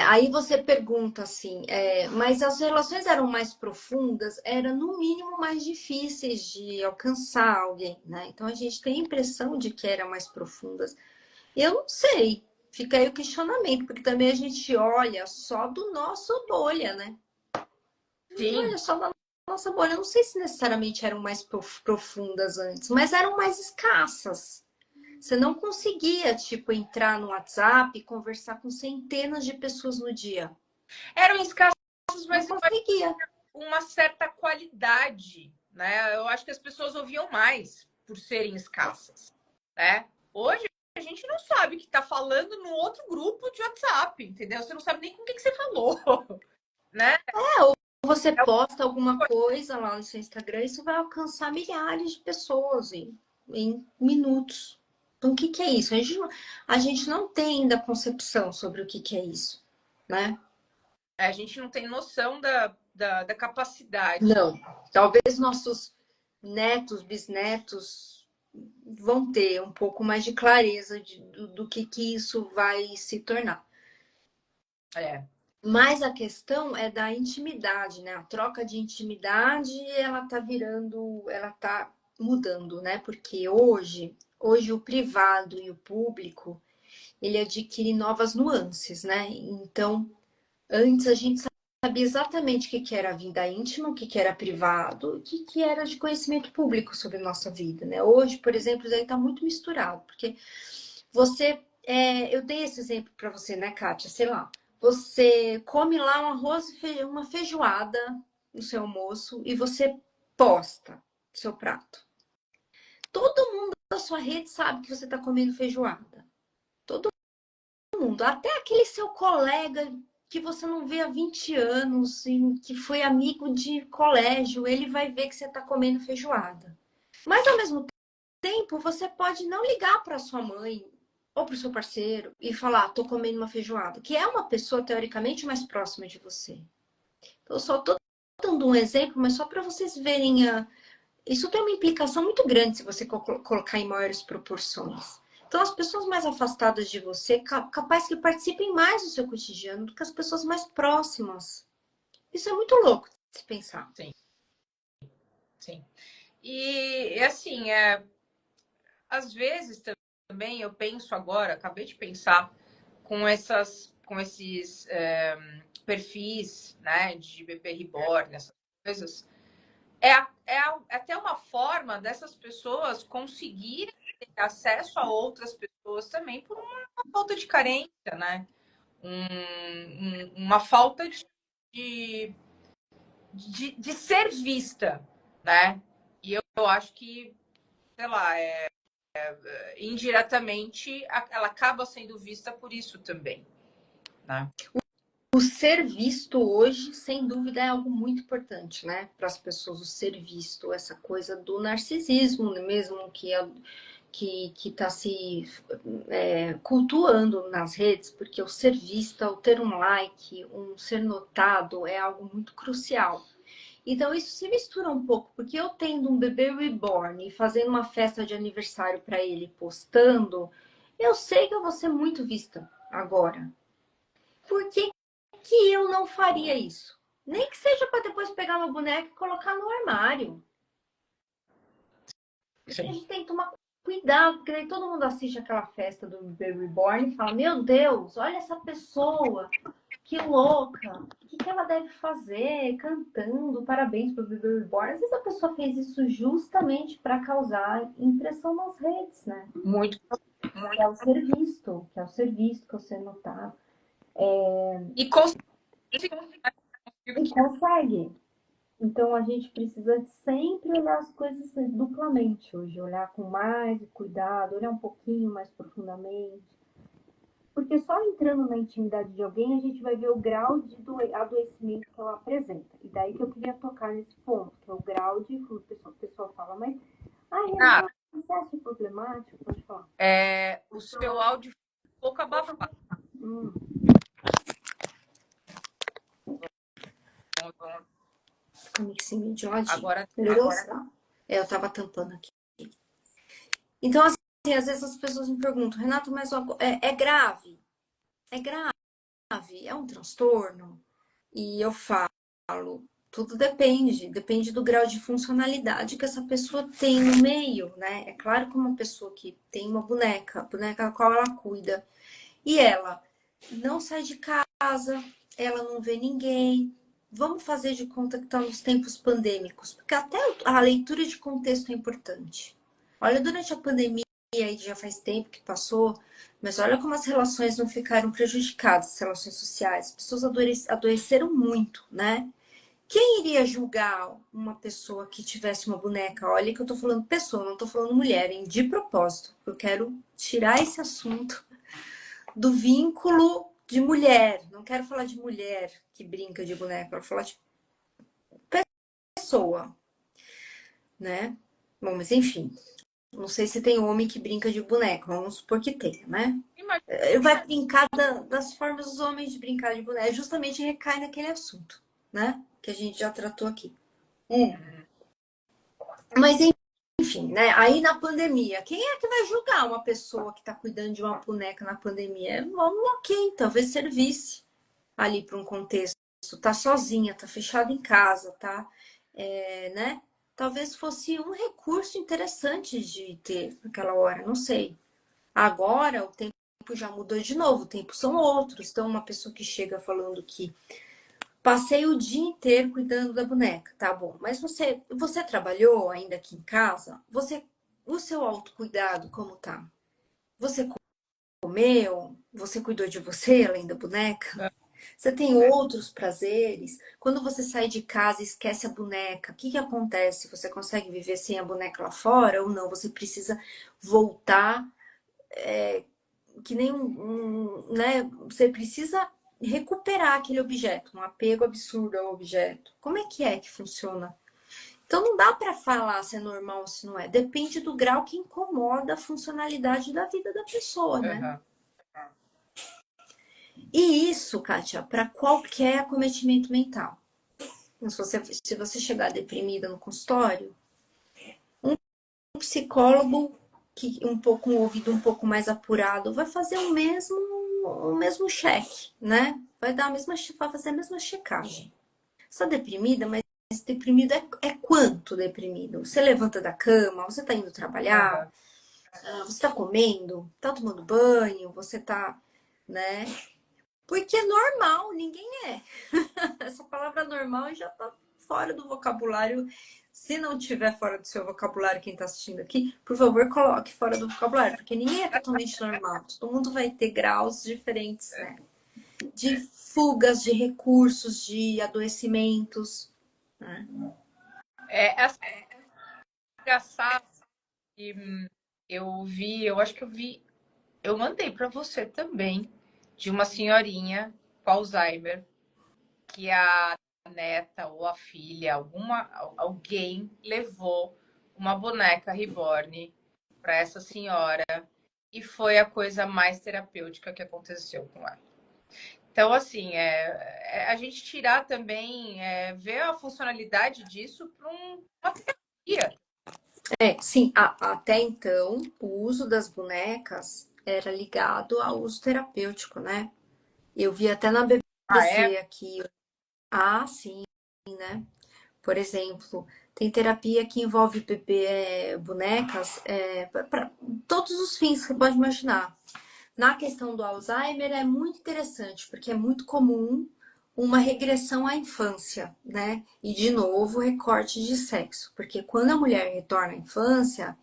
Aí você pergunta assim, mas as relações eram mais profundas, era no mínimo mais difíceis de alcançar alguém, né? Então a gente tem a impressão de que eram mais profundas. Eu não sei, fica aí o questionamento, porque também a gente olha só do nosso bolha, né? A gente Sim, olha só da nossa bolha. Eu não sei se necessariamente eram mais profundas antes, mas eram mais escassas. Você não conseguia, tipo, entrar no WhatsApp e conversar com centenas de pessoas no dia. eram escassos, Não mas conseguia. uma certa qualidade, né? Eu acho que as pessoas ouviam mais por serem escassas, né? Hoje a gente não sabe que tá falando no outro grupo de WhatsApp, entendeu? Você não sabe nem com quem que você falou, né? Você posta alguma coisa lá no seu Instagram, isso vai alcançar milhares de pessoas em minutos. Então, o que, que é isso? A gente não tem ainda concepção sobre o que, que é isso, né? A gente não tem noção da capacidade. Não. Talvez nossos netos, bisnetos vão ter um pouco mais de clareza do que isso vai se tornar. É, Mas a questão é da intimidade, né? A troca de intimidade, ela tá virando, ela tá mudando, né? Porque hoje o privado e o público, ele adquire novas nuances, né? Então, antes a gente sabia exatamente o que que era a vida íntima, o que que era privado, o que que era de conhecimento público sobre a nossa vida, né? Hoje, por exemplo, isso aí tá muito misturado, porque eu dei esse exemplo para você, né, Kátia? Sei lá, você come lá um arroz e uma feijoada no seu almoço e você posta seu prato. Todo mundo da sua rede sabe que você está comendo feijoada. Todo mundo, até aquele seu colega que você não vê há 20 anos, que foi amigo de colégio, ele vai ver que você está comendo feijoada. Mas ao mesmo tempo, você pode não ligar para sua mãe ou para o seu parceiro e falar, tô comendo uma feijoada, que é uma pessoa teoricamente mais próxima de você. Então, eu só tô dando um exemplo, mas só para vocês verem isso tem uma implicação muito grande se você colocar em maiores proporções. Então, as pessoas mais afastadas de você, capaz que participem mais do seu cotidiano do que as pessoas mais próximas. Isso é muito louco de se pensar. sim, sim. E assim, às vezes também eu penso agora, acabei de pensar com esses perfis, né, de bebê reborn, essas coisas, até uma forma dessas pessoas conseguirem ter acesso a outras pessoas também por uma falta de carência, né? Uma falta de, de ser vista, né? E eu acho que, sei lá, indiretamente ela acaba sendo vista por isso também, né? O ser visto hoje, sem dúvida, é algo muito importante, né? Para as pessoas, o ser visto, essa coisa do narcisismo, mesmo que está se cultuando nas redes, porque o ser vista, o ter um like, um ser notado é algo muito crucial. Então isso se mistura um pouco, porque eu tendo um bebê reborn e fazendo uma festa de aniversário para ele, postando, eu sei que eu vou ser muito vista agora. Por que que eu não faria isso? Nem que seja para depois pegar uma boneca e colocar no armário. Porque a gente tem que tomar cuidado, porque aí todo mundo assiste aquela festa do Baby Reborn e fala: Meu Deus, olha essa pessoa, que louca, o que ela deve fazer cantando parabéns para o Baby Reborn? Às vezes a pessoa fez isso justamente para causar impressão nas redes, né? Muito. Que é o ser visto, que é o ser visto, que é o ser notado. E consigo E consegue. Então a gente precisa sempre olhar as coisas duplamente hoje, olhar com mais cuidado, olhar um pouquinho mais profundamente. Porque só entrando na intimidade de alguém a gente vai ver o grau de adoecimento que ela apresenta. E daí que eu queria tocar nesse ponto, que é o grau de. O pessoal fala, mas. Ai, Ah, Renata, você acha problemático? Pode falar. o seu áudio ficou um pouco abafado. Hum, Calma que se me de ladinho. Agora, Melhorou? Tá? Eu tava tampando aqui. Então, assim, às vezes as pessoas me perguntam, Renato, mas é grave? É grave? É um transtorno? E eu falo, tudo depende do grau de funcionalidade que essa pessoa tem no meio, né? É claro que uma pessoa que tem uma boneca, a boneca a qual ela cuida, e ela não sai de casa, ela não vê ninguém. Vamos fazer de conta que está nos tempos pandêmicos, porque até a leitura de contexto é importante. Olha, durante a pandemia, aí já faz tempo que passou, mas olha como as relações não ficaram prejudicadas, as relações sociais. As pessoas adoeceram muito, né? Quem iria julgar uma pessoa que tivesse uma boneca? Olha que eu tô falando pessoa, não tô falando mulher, hein? De propósito. Eu quero tirar esse assunto do vínculo de mulher. Não quero falar de mulher que brinca de boneca, quero falar de pessoa, né? Bom, mas enfim. Não sei se tem homem que brinca de boneca, vamos supor que tenha, né? imagina. Ele vai brincar das formas dos homens de brincar de boneca. Justamente recai naquele assunto, né? Que a gente já tratou aqui. Mas enfim, né? Aí na pandemia, quem é que vai julgar uma pessoa que está cuidando de uma boneca na pandemia? Vamos, ok, talvez servisse ali para um contexto. Tá sozinha, tá fechada em casa, tá, né? Talvez fosse um recurso interessante de ter naquela hora, não sei. Agora o tempo já mudou de novo, o tempo são outros. Então, uma pessoa que chega falando que passei o dia inteiro cuidando da boneca, tá bom? Mas você trabalhou ainda aqui em casa? O seu autocuidado como tá? Você comeu? Você cuidou de você além da boneca? Você tem outros prazeres? Quando você sai de casa e esquece a boneca, o que que acontece? Você consegue viver sem a boneca lá fora ou não? Você precisa voltar que nem né? Você precisa recuperar aquele objeto, um apego absurdo ao objeto. Como é que funciona? Então não dá para falar se é normal ou se não é. Depende do grau que incomoda a funcionalidade da vida da pessoa, né? Uhum. E isso, Kátia, para qualquer acometimento mental. Se você chegar deprimida no consultório, um psicólogo que um pouco com um ouvido um pouco mais apurado vai fazer o mesmo cheque, né? Vai fazer a mesma checagem. Você tá deprimida, mas deprimido é quanto deprimido? Você levanta da cama, você tá indo trabalhar, Uhum. você tá comendo, tá tomando banho, você tá, né? Porque é normal, ninguém é. Essa palavra normal já tá fora do vocabulário. Se não tiver fora do seu vocabulário, quem tá assistindo aqui, por favor, coloque fora do vocabulário, porque ninguém é totalmente normal. Todo mundo vai ter graus diferentes, né? De fugas, de recursos, de adoecimentos, né? Essa engraçada que eu acho que eu vi, eu mandei para você também, de uma senhorinha com Alzheimer, que a neta ou a filha, alguém levou uma boneca reborn para essa senhora e foi a coisa mais terapêutica que aconteceu com ela. Então, assim, a gente tirar também, ver a funcionalidade disso para uma terapia. Sim, até então, o uso das bonecas era ligado ao uso terapêutico, né? Eu vi até na Ah, BBC é? aqui. Ah, sim, né? Por exemplo, tem terapia que envolve bebê, bonecas, para todos os fins que você pode imaginar. Na questão do Alzheimer é muito interessante, porque é muito comum uma regressão à infância, né? E de novo, recorte de sexo, porque quando a mulher retorna à infância,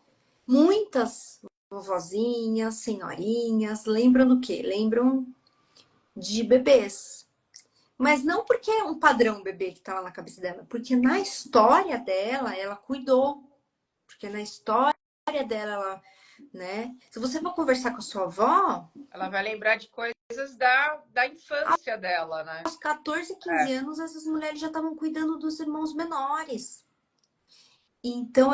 muitas vovozinhas, senhorinhas, lembram do quê? Lembram de bebês. Mas não porque é um padrão bebê que estava na cabeça dela, porque na história dela, ela cuidou. Porque na história dela, ela, né? Se você for conversar com a sua avó, Ela vai lembrar de coisas da infância dela, né? aos 14, 15 anos, essas mulheres já estavam cuidando dos irmãos menores. Então,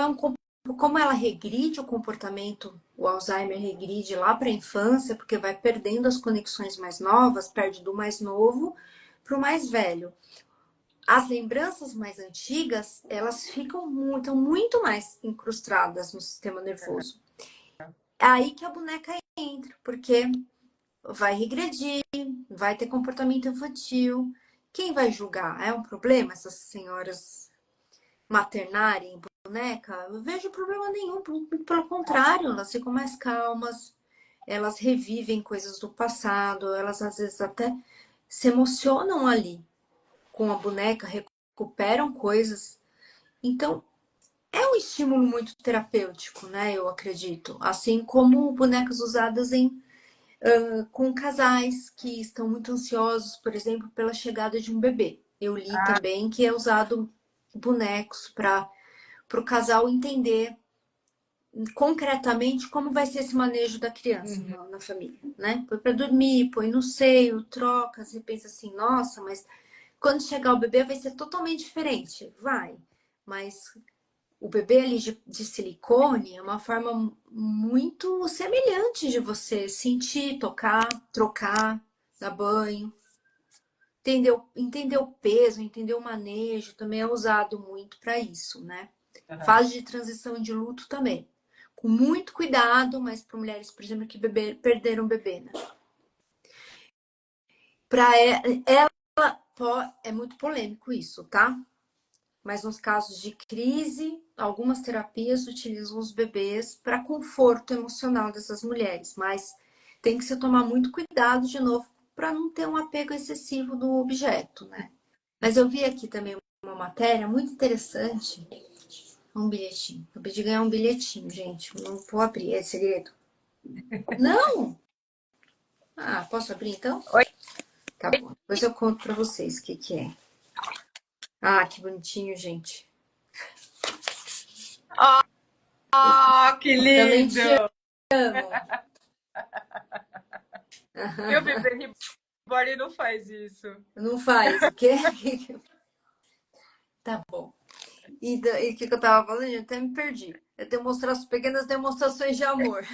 como ela regride o comportamento, o Alzheimer regride lá para a infância, porque vai perdendo as conexões mais novas, perde do mais novo para o mais velho. As lembranças mais antigas, elas ficam muito mais incrustadas no sistema nervoso. É aí que a boneca entra, porque vai regredir, vai ter comportamento infantil. Quem vai julgar? É um problema essas senhoras maternarem boneca? Eu vejo problema nenhum, pelo contrário, elas ficam mais calmas, elas revivem coisas do passado, elas às vezes até se emocionam ali com a boneca, recuperam coisas. Então, é um estímulo muito terapêutico, né? Eu acredito. Assim como bonecas usadas com casais que estão muito ansiosos, por exemplo, pela chegada de um bebê. Eu li também que é usado bonecos para o casal entender concretamente como vai ser esse manejo da criança na família, né? Põe para dormir, põe no seio, troca, você pensa assim, nossa, mas quando chegar o bebê vai ser totalmente diferente. Vai, mas o bebê ali de silicone é uma forma muito semelhante de você sentir, tocar, trocar, dar banho. Entender o peso, entender o manejo também é usado muito para isso, né? Fase de transição de luto também. Com muito cuidado, mas para mulheres, por exemplo, que perderam o bebê, né? Para ela, é muito polêmico isso, tá? Mas nos casos de crise, algumas terapias utilizam os bebês para conforto emocional dessas mulheres, mas tem que se tomar muito cuidado de novo para não ter um apego excessivo do objeto, né? Mas eu vi aqui também uma matéria muito interessante, um bilhetinho. Eu pedi ganhar um bilhetinho, gente. Não vou abrir, é segredo. Não! Ah, posso abrir então? Oi? Tá bom. Depois eu conto para vocês o que é. Ah, que bonitinho, gente. Oh, que Também lindo! te amo. Meu bebê reborn não faz isso. Não faz o quê? Tá bom. E o que eu tava falando? Eu até me perdi. É pequenas demonstrações de amor.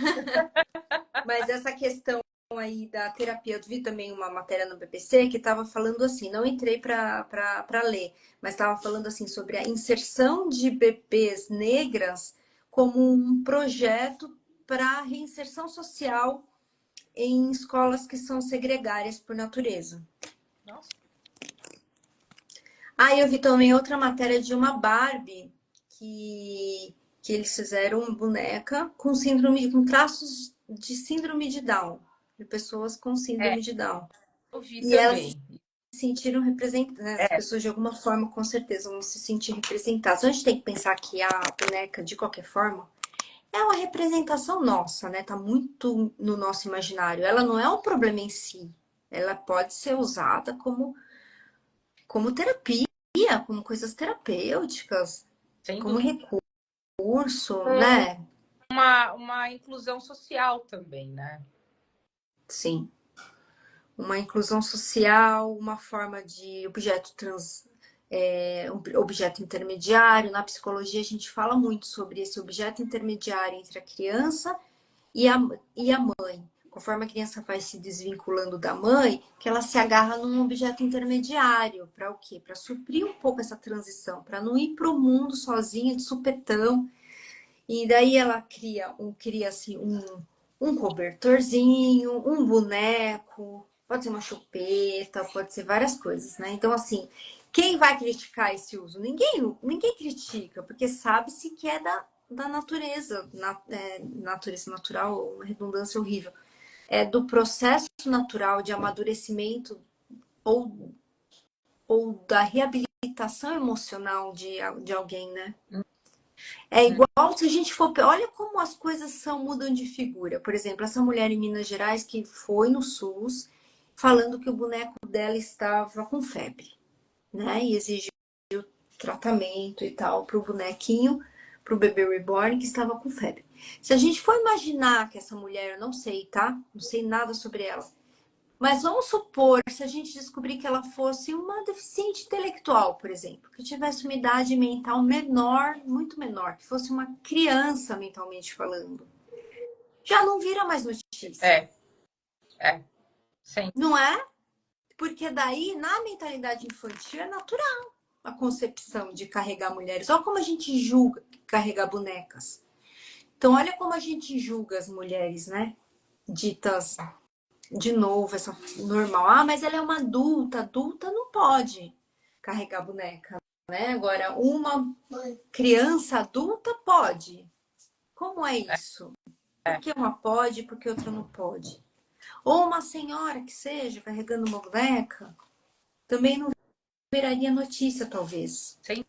Mas essa questão aí da terapia, eu vi também uma matéria no BBC que estava falando assim, não entrei para ler, mas estava falando assim sobre a inserção de bebês negras como um projeto para reinserção social em escolas que são segregárias por natureza. Nossa. Eu vi também outra matéria de uma Barbie que eles fizeram uma boneca com traços de síndrome de Down, de pessoas com síndrome de Down. Eu vi E elas se também. sentiram representadas, né? As pessoas de alguma forma, com certeza, vão se sentir representadas. A gente tem que pensar que a boneca, de qualquer forma, é uma representação nossa, né? Tá muito no nosso imaginário. Ela não é um problema em si. Ela pode ser usada como terapia, como coisas terapêuticas, Sem como dúvida. recurso, né? Uma inclusão social também, né? Sim. uma inclusão social, uma forma de um objeto intermediário. Na psicologia, a gente fala muito sobre esse objeto intermediário entre a criança e a mãe. Conforme a criança vai se desvinculando da mãe, que ela se agarra num objeto intermediário. Para o quê? Para suprir um pouco essa transição, para não ir para o mundo sozinha, de supetão. E daí ela cria assim, um cobertorzinho, um boneco, pode ser uma chupeta, pode ser várias coisas, né? Então, assim, quem vai criticar esse uso? Ninguém critica, porque sabe-se que é da natureza, natureza natural, uma redundância horrível. É do processo natural de amadurecimento ou, ou da reabilitação emocional de alguém, né? É igual se a gente for. Olha como as coisas mudam de figura. Por exemplo, essa mulher em Minas Gerais que foi no SUS falando que o boneco dela estava com febre, né? E exigiu tratamento e tal para o bonequinho, para o bebê reborn que estava com febre. Se a gente for imaginar que essa mulher, eu não sei, tá? Não sei nada sobre ela. Mas vamos supor, se a gente descobrir que ela fosse uma deficiente intelectual, por exemplo, que tivesse uma idade mental menor, muito menor, que fosse uma criança mentalmente falando, já não vira mais notícia. É, sim. Não é? Porque daí, na mentalidade infantil, é natural a concepção de carregar mulheres. Olha como a gente julga carregar bonecas. Então, olha como a gente julga as mulheres, né? Ditas de novo, essa normal. Ah, mas ela é uma adulta. Adulta não pode carregar boneca, né? Agora, uma criança adulta pode. Como é isso? Por que uma pode e por que outra não pode? Ou uma senhora que seja carregando uma boneca, também não viraria notícia, talvez. Sem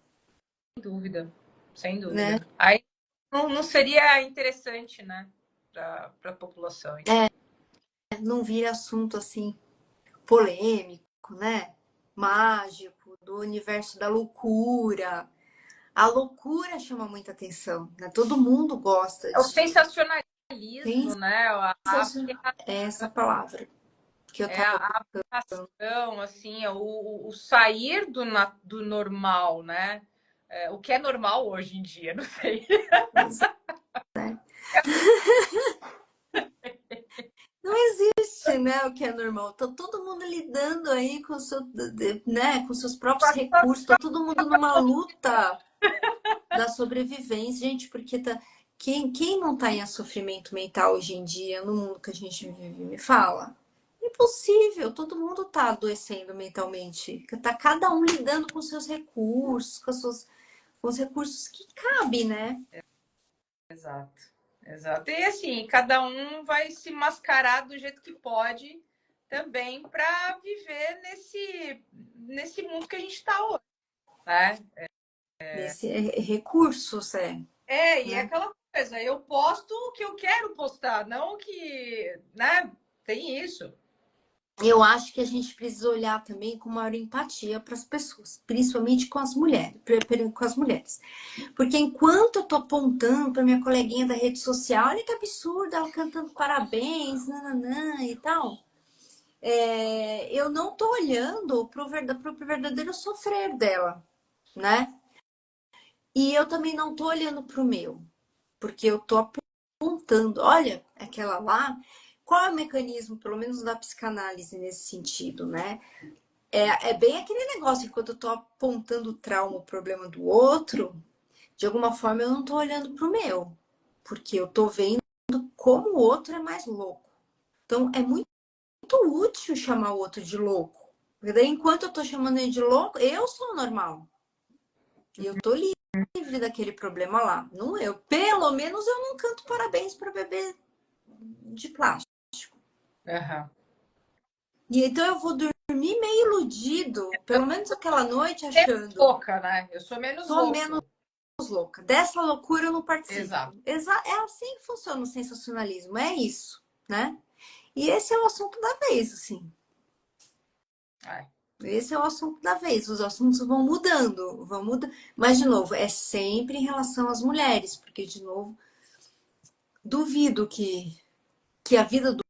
dúvida. Sem Né? dúvida. Aí não seria interessante, né? Para a população. Não vira assunto assim polêmico, né? Mágico, do universo da loucura. A loucura chama muita atenção, né? Todo mundo gosta É o de sensacionalismo, né? sensacional. É essa palavra que eu tava. A aberração, assim, o sair do normal, né? O que é normal hoje em dia, não sei. Né? Não existe, né, o que é normal. Tá todo mundo lidando aí com, né, com seus próprios recursos, tá todo mundo numa luta da sobrevivência, gente, porque quem não tá em sofrimento mental hoje em dia, no mundo que a gente vive, me fala. Impossível, todo mundo tá adoecendo mentalmente. Tá cada um lidando com seus recursos, com os recursos que cabe, né? Exato, exato. E assim, cada um vai se mascarar do jeito que pode também para viver nesse mundo que a gente está hoje, né? Nesse recursos, E é né? aquela coisa, eu posto o que eu quero postar, não o que, né? Tem isso. Eu acho que a gente precisa olhar também com maior empatia para as pessoas, principalmente com as mulheres, com as mulheres. Porque enquanto eu tô apontando para minha coleguinha da rede social, olha que absurdo, ela cantando parabéns, nananã e tal, eu não tô olhando pro verdadeiro sofrer dela, né? E eu também não tô olhando pro meu, porque eu tô apontando, olha, aquela lá, qual é o mecanismo, pelo menos da psicanálise nesse sentido, né? É bem aquele negócio, enquanto eu tô apontando o trauma, o problema do outro, de alguma forma eu não tô olhando pro meu, porque eu tô vendo como o outro é mais louco. Então é muito útil chamar o outro de louco. Porque daí, enquanto eu tô chamando ele de louco, eu sou normal. E eu tô livre daquele problema lá. Não eu. Pelo menos eu não canto parabéns para bebê de plástico. Uhum. E então eu vou dormir meio iludido, pelo menos aquela noite, Menos achando, louca, né? Eu sou menos sou menos louca. louca. Dessa loucura eu não participo. Exato. É assim que funciona o sensacionalismo, é isso, né? E esse é o assunto da vez, assim. É. Esse é o assunto da vez. Os assuntos vão mudando, vão mudando. Mas, de novo, é sempre em relação às mulheres, porque, de novo, duvido que a vida do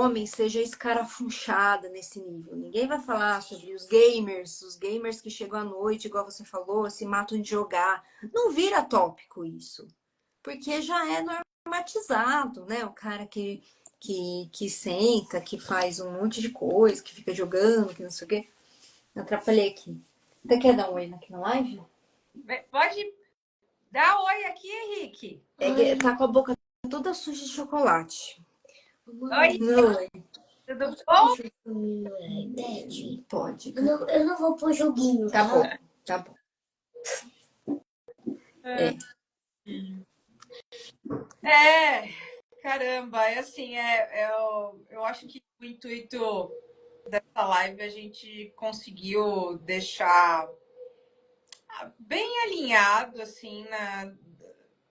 homem seja escarafunchada nesse nível. Ninguém vai falar sobre os gamers que chegam à noite, igual você falou, se matam de jogar. Não vira tópico isso, porque já é normatizado, né? O cara que senta, que faz um monte de coisa, que fica jogando, que não sei o quê. Eu atrapalhei aqui. Você quer dar um oi aqui na live? Pode dar oi aqui, Henrique. É que tá com a boca toda suja de chocolate. Oi, Oi. tudo bom? Pode. Eu não vou pôr joguinho, Tá bom, tá bom. É. Caramba, é assim, eu acho que o intuito dessa live a gente conseguiu deixar bem alinhado, assim,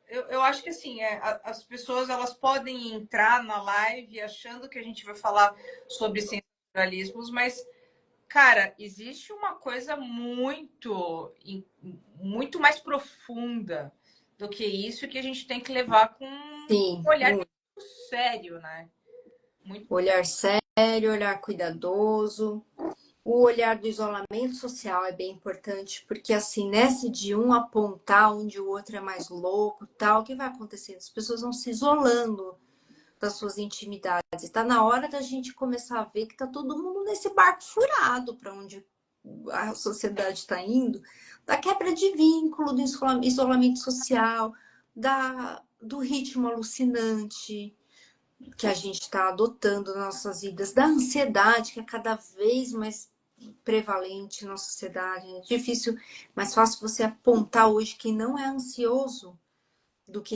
eu acho que assim, as pessoas elas podem entrar na live achando que a gente vai falar sobre sensacionalismos, mas, cara, existe uma coisa muito mais profunda do que isso que a gente tem que levar com Sim, um olhar muito. muito sério, né? Muito. Olhar sério, olhar cuidadoso. O olhar do isolamento social é bem importante, porque assim, nesse de um apontar onde o outro é mais louco, tal, o que vai acontecendo? As pessoas vão se isolando das suas intimidades. E tá na hora da gente começar a ver que tá todo mundo nesse barco furado para onde a sociedade está indo, da quebra de vínculo, do isolamento social, do ritmo alucinante que a gente está adotando nas nossas vidas, da ansiedade que é cada vez mais prevalente na sociedade. É difícil, mais fácil você apontar hoje quem não é ansioso do que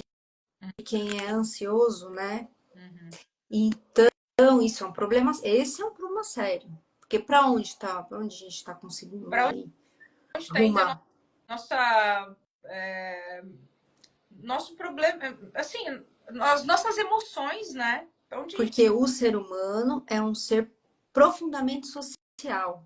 quem é ansioso, né? Uhum. Então, isso é um problema, esse é um problema sério. Porque para onde a gente está conseguindo Para ir onde está indo a arrumar? nossa, nosso problema, assim, as nossas emoções, né? Pra onde a gente... Porque o ser humano é um ser profundamente social.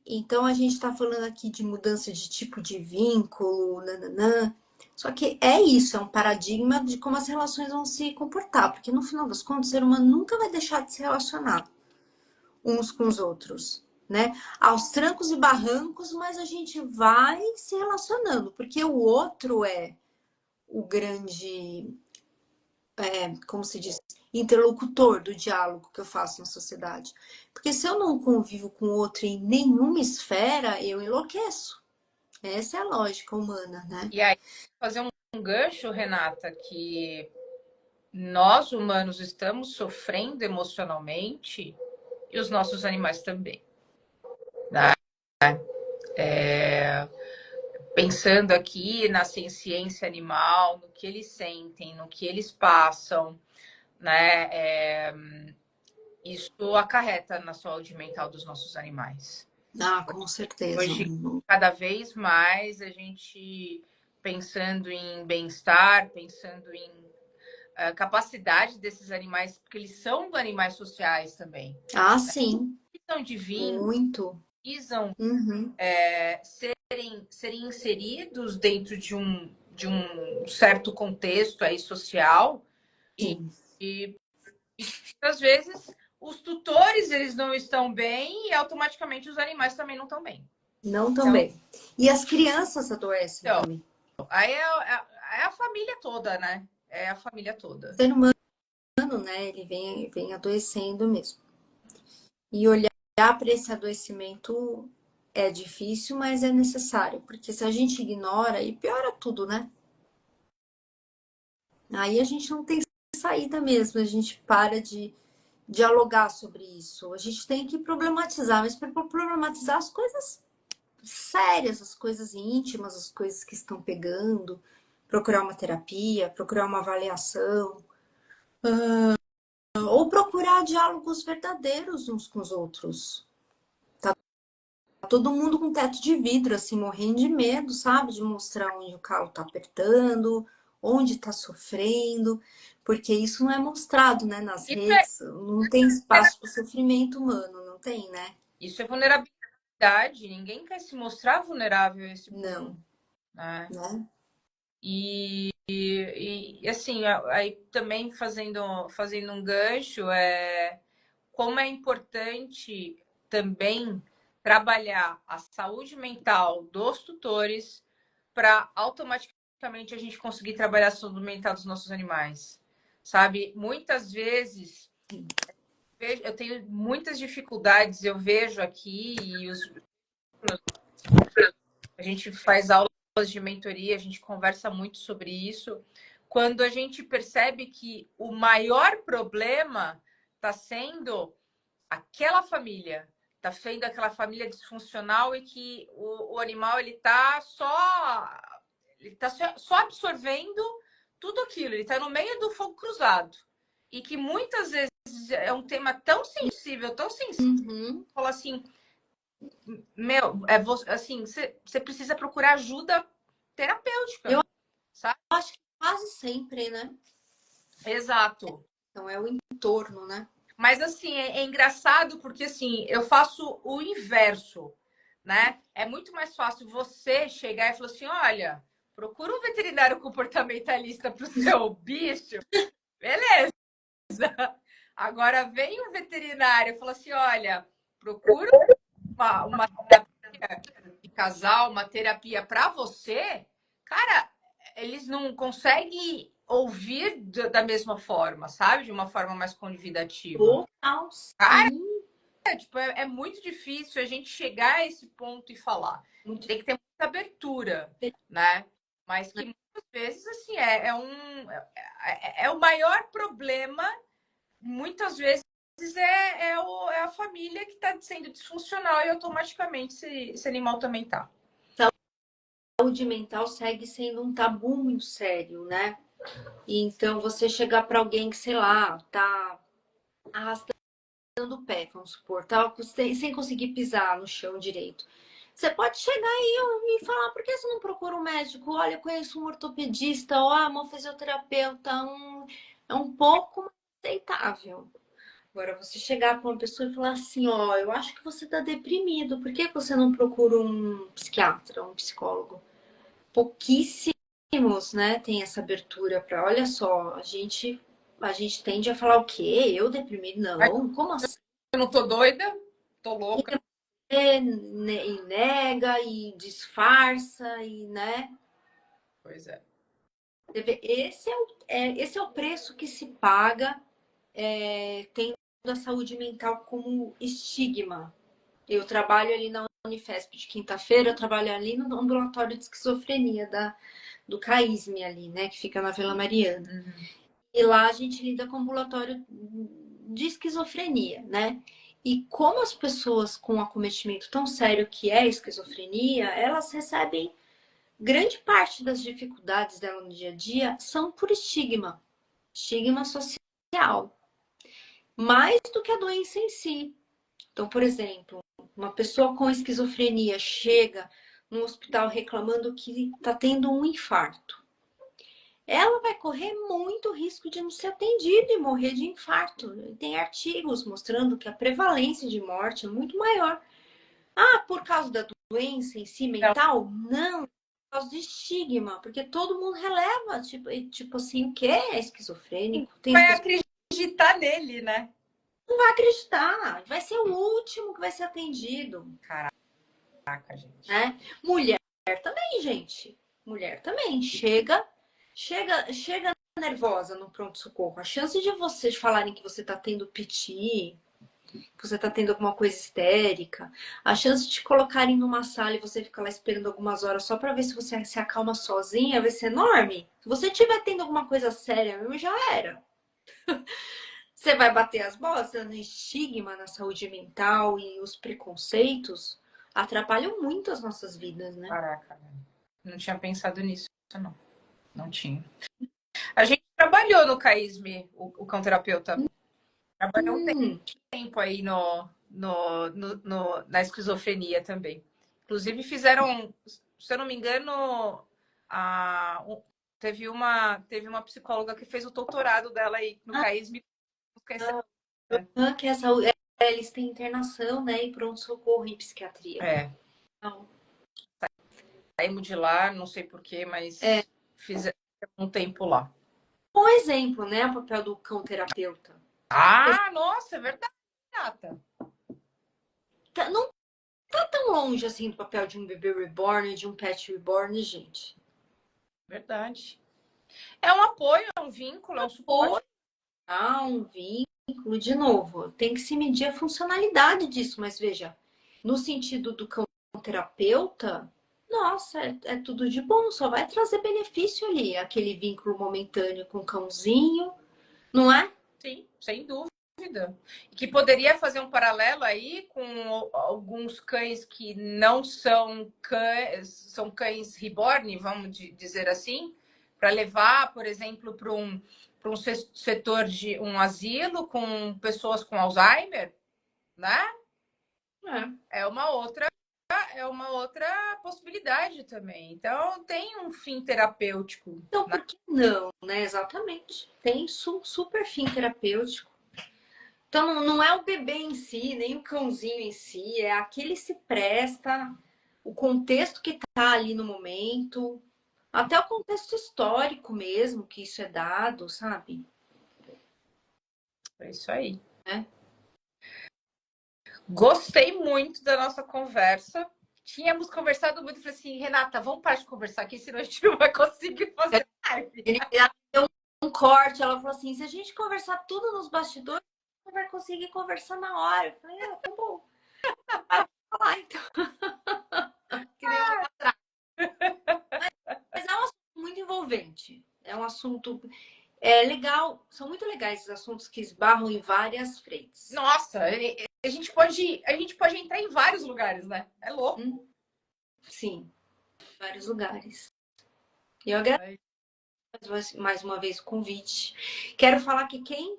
Então, a gente está falando aqui de mudança de tipo de vínculo, nananã. Só que é isso, é um paradigma de como as relações vão se comportar. Porque, no final das contas, o ser humano nunca vai deixar de se relacionar uns com os outros, né? Aos trancos e barrancos, mas a gente vai se relacionando. Porque o outro é o grande, como se diz, interlocutor do diálogo que eu faço na sociedade. Porque se eu não convivo com o outro em nenhuma esfera, eu enlouqueço. Essa é a lógica humana, né? E aí, fazer um gancho, Renata, que nós humanos estamos sofrendo emocionalmente e os nossos animais também. Né? Pensando aqui na ciência animal, no que eles sentem, no que eles passam, né? Isso acarreta na saúde mental dos nossos animais. Ah, com certeza. Hoje, cada vez mais, a gente pensando em bem-estar, pensando em capacidade desses animais, porque eles são animais sociais também. Ah, sim. Precisam de vínculo, Muito. precisam Uhum. serem inseridos dentro de um certo contexto aí social Sim. e às vezes os tutores eles não estão bem e automaticamente os animais também não estão bem. Não Então, também. E as crianças adoecem também. aí é a família toda, né? É a família O toda. ser humano, né, ele vem adoecendo mesmo. E olhar para esse adoecimento é difícil, mas é necessário, porque se a gente ignora, aí piora tudo, né? Aí a gente não tem saída mesmo, a gente para de dialogar sobre isso. A gente tem que problematizar, mas para problematizar as coisas sérias, as coisas íntimas, as coisas que estão pegando, procurar uma terapia, procurar uma avaliação, ou procurar diálogos verdadeiros uns com os outros. Todo mundo com teto de vidro, assim, morrendo de medo, sabe? De mostrar onde o calo tá apertando, onde tá sofrendo, porque isso não é mostrado, né, nas Isso é, redes, não tem espaço para sofrimento humano, não tem, né? isso é vulnerabilidade. Ninguém quer se mostrar vulnerável a esse ponto, Não, né? né? E assim, aí também fazendo um gancho, como é importante também trabalhar a saúde mental dos tutores para automaticamente a gente conseguir trabalhar a saúde mental dos nossos animais. Sabe? Muitas vezes eu tenho muitas dificuldades, eu vejo aqui, e a gente faz aulas de mentoria, a gente conversa muito sobre isso, quando a gente percebe que o maior problema está sendo aquela família, está sendo aquela família disfuncional e que o animal ele está só absorvendo tudo aquilo, ele está no meio do fogo cruzado. E que muitas vezes é um tema tão sensível, Uhum. fala assim, meu, assim, você precisa procurar ajuda terapêutica, Eu sabe? acho que quase sempre, né? Exato. Então é o entorno, né? Mas assim, é engraçado porque assim, eu faço o inverso, né? É muito mais fácil você chegar e falar assim, olha, procura um veterinário comportamentalista para o seu bicho, beleza. Agora vem um veterinário e fala assim, olha, procura uma terapia de casal, uma terapia para você, cara, eles não conseguem ouvir da mesma forma, sabe? De uma forma mais convidativa. Total, Cara, sim. tipo, é muito difícil a gente chegar a esse ponto e falar. Muito Tem que ter muita abertura, né? Mas que muitas vezes, assim, é o maior problema, muitas vezes é a família que está sendo disfuncional e automaticamente esse animal também tá. saúde mental segue sendo um tabu muito sério, né? E então você chegar para alguém que, sei lá, tá arrastando o pé, vamos supor, tá sem conseguir pisar no chão direito. Você pode chegar aí e falar, por que você não procura um médico? Olha, eu conheço um ortopedista, ó, uma fisioterapeuta, é um pouco mais aceitável. Agora, você chegar para uma pessoa e falar assim, ó, eu acho que você tá deprimido, por que você não procura um psiquiatra, um psicólogo? Pouquíssimos, né, tem essa abertura para, olha só, a gente tende a falar o quê? Eu deprimido? Não, como assim? Eu não tô doida, tô louca. E nega e disfarça e, né? Pois é. Esse é o preço que se paga tendo a saúde mental como estigma. Eu trabalho ali na Unifesp de quinta-feira, eu trabalho ali no ambulatório de esquizofrenia do CAISM ali, né? Que fica na Vila Mariana. Uhum. E lá a gente lida com ambulatório de esquizofrenia, né? E como as pessoas com um acometimento tão sério que é a esquizofrenia, elas recebem grande parte das dificuldades dela no dia a dia são por estigma social, mais do que a doença em si. Então, por exemplo, uma pessoa com esquizofrenia chega no hospital reclamando que está tendo um infarto. Ela vai correr muito risco de não ser atendida e morrer de infarto. Tem artigos mostrando que a prevalência de morte é muito maior. Ah, por causa da doença em si mental? Não, por causa do estigma, porque todo mundo releva, tipo assim, o que é esquizofrênico? Tem Vai esquizofrênico? acreditar nele, né? Não vai acreditar, vai ser o último que vai ser atendido. Caraca, gente. Né? Mulher também, gente. Mulher também. Chega nervosa no pronto-socorro. A chance de vocês falarem que você tá tendo piti, que você tá tendo alguma coisa histérica, a chance de te colocarem numa sala e você ficar lá esperando algumas horas só para ver se você se acalma sozinha vai ser enorme. Se você tiver tendo alguma coisa séria mesmo, já era. Você vai bater as bolas no estigma na saúde mental e os preconceitos atrapalham muito as nossas vidas, né? Caraca, não tinha pensado nisso, não. Não tinha. A gente trabalhou no CAISM, o cão terapeuta. Trabalhou um tempo aí na esquizofrenia também. Inclusive fizeram, se eu não me engano, teve uma psicóloga que fez o doutorado dela aí no CAISM. Que eles têm internação, né? E pronto-socorro em psiquiatria. Então, saímos de lá, não sei porquê, mas fizeram um tempo lá. Bom exemplo, né? O papel do cão terapeuta. Nossa, é verdade. Renata? Não tá tão longe assim do papel de um bebê reborn, de um pet reborn, gente. Verdade. É um apoio, é um vínculo, é um suporte. Há um vínculo, de novo, tem que se medir a funcionalidade disso, mas veja, no sentido do cão terapeuta, nossa, é tudo de bom, só vai trazer benefício ali, aquele vínculo momentâneo com o cãozinho, não é? Sim, sem dúvida. E que poderia fazer um paralelo aí com alguns cães que não são cães reborn, vamos dizer assim, para levar, por exemplo, para um setor de um asilo com pessoas com Alzheimer, né? É uma outra possibilidade também. Então tem um fim terapêutico. Então, por que não, né? Exatamente. Tem super fim terapêutico. Então, não é o bebê em si, nem o cãozinho em si, é aquele se presta, o contexto que tá ali no momento, até o contexto histórico mesmo que isso é dado, sabe? É isso aí. É. Gostei muito da nossa conversa. Tínhamos conversado muito. Falei assim, Renata, vamos parar de conversar aqui, senão a gente não vai conseguir fazer live. Ele deu um corte, ela falou assim: se a gente conversar tudo nos bastidores, não vai conseguir conversar na hora. Eu falei: tá bom. Vai falar então. Que nem uma madrasta. Mas é um assunto muito envolvente. É um assunto legal. São muito legais esses assuntos que esbarram em várias frentes. Nossa, a gente pode entrar em vários lugares, né? É louco. Sim, vários lugares. E eu agradeço mais uma vez o convite. Quero falar que quem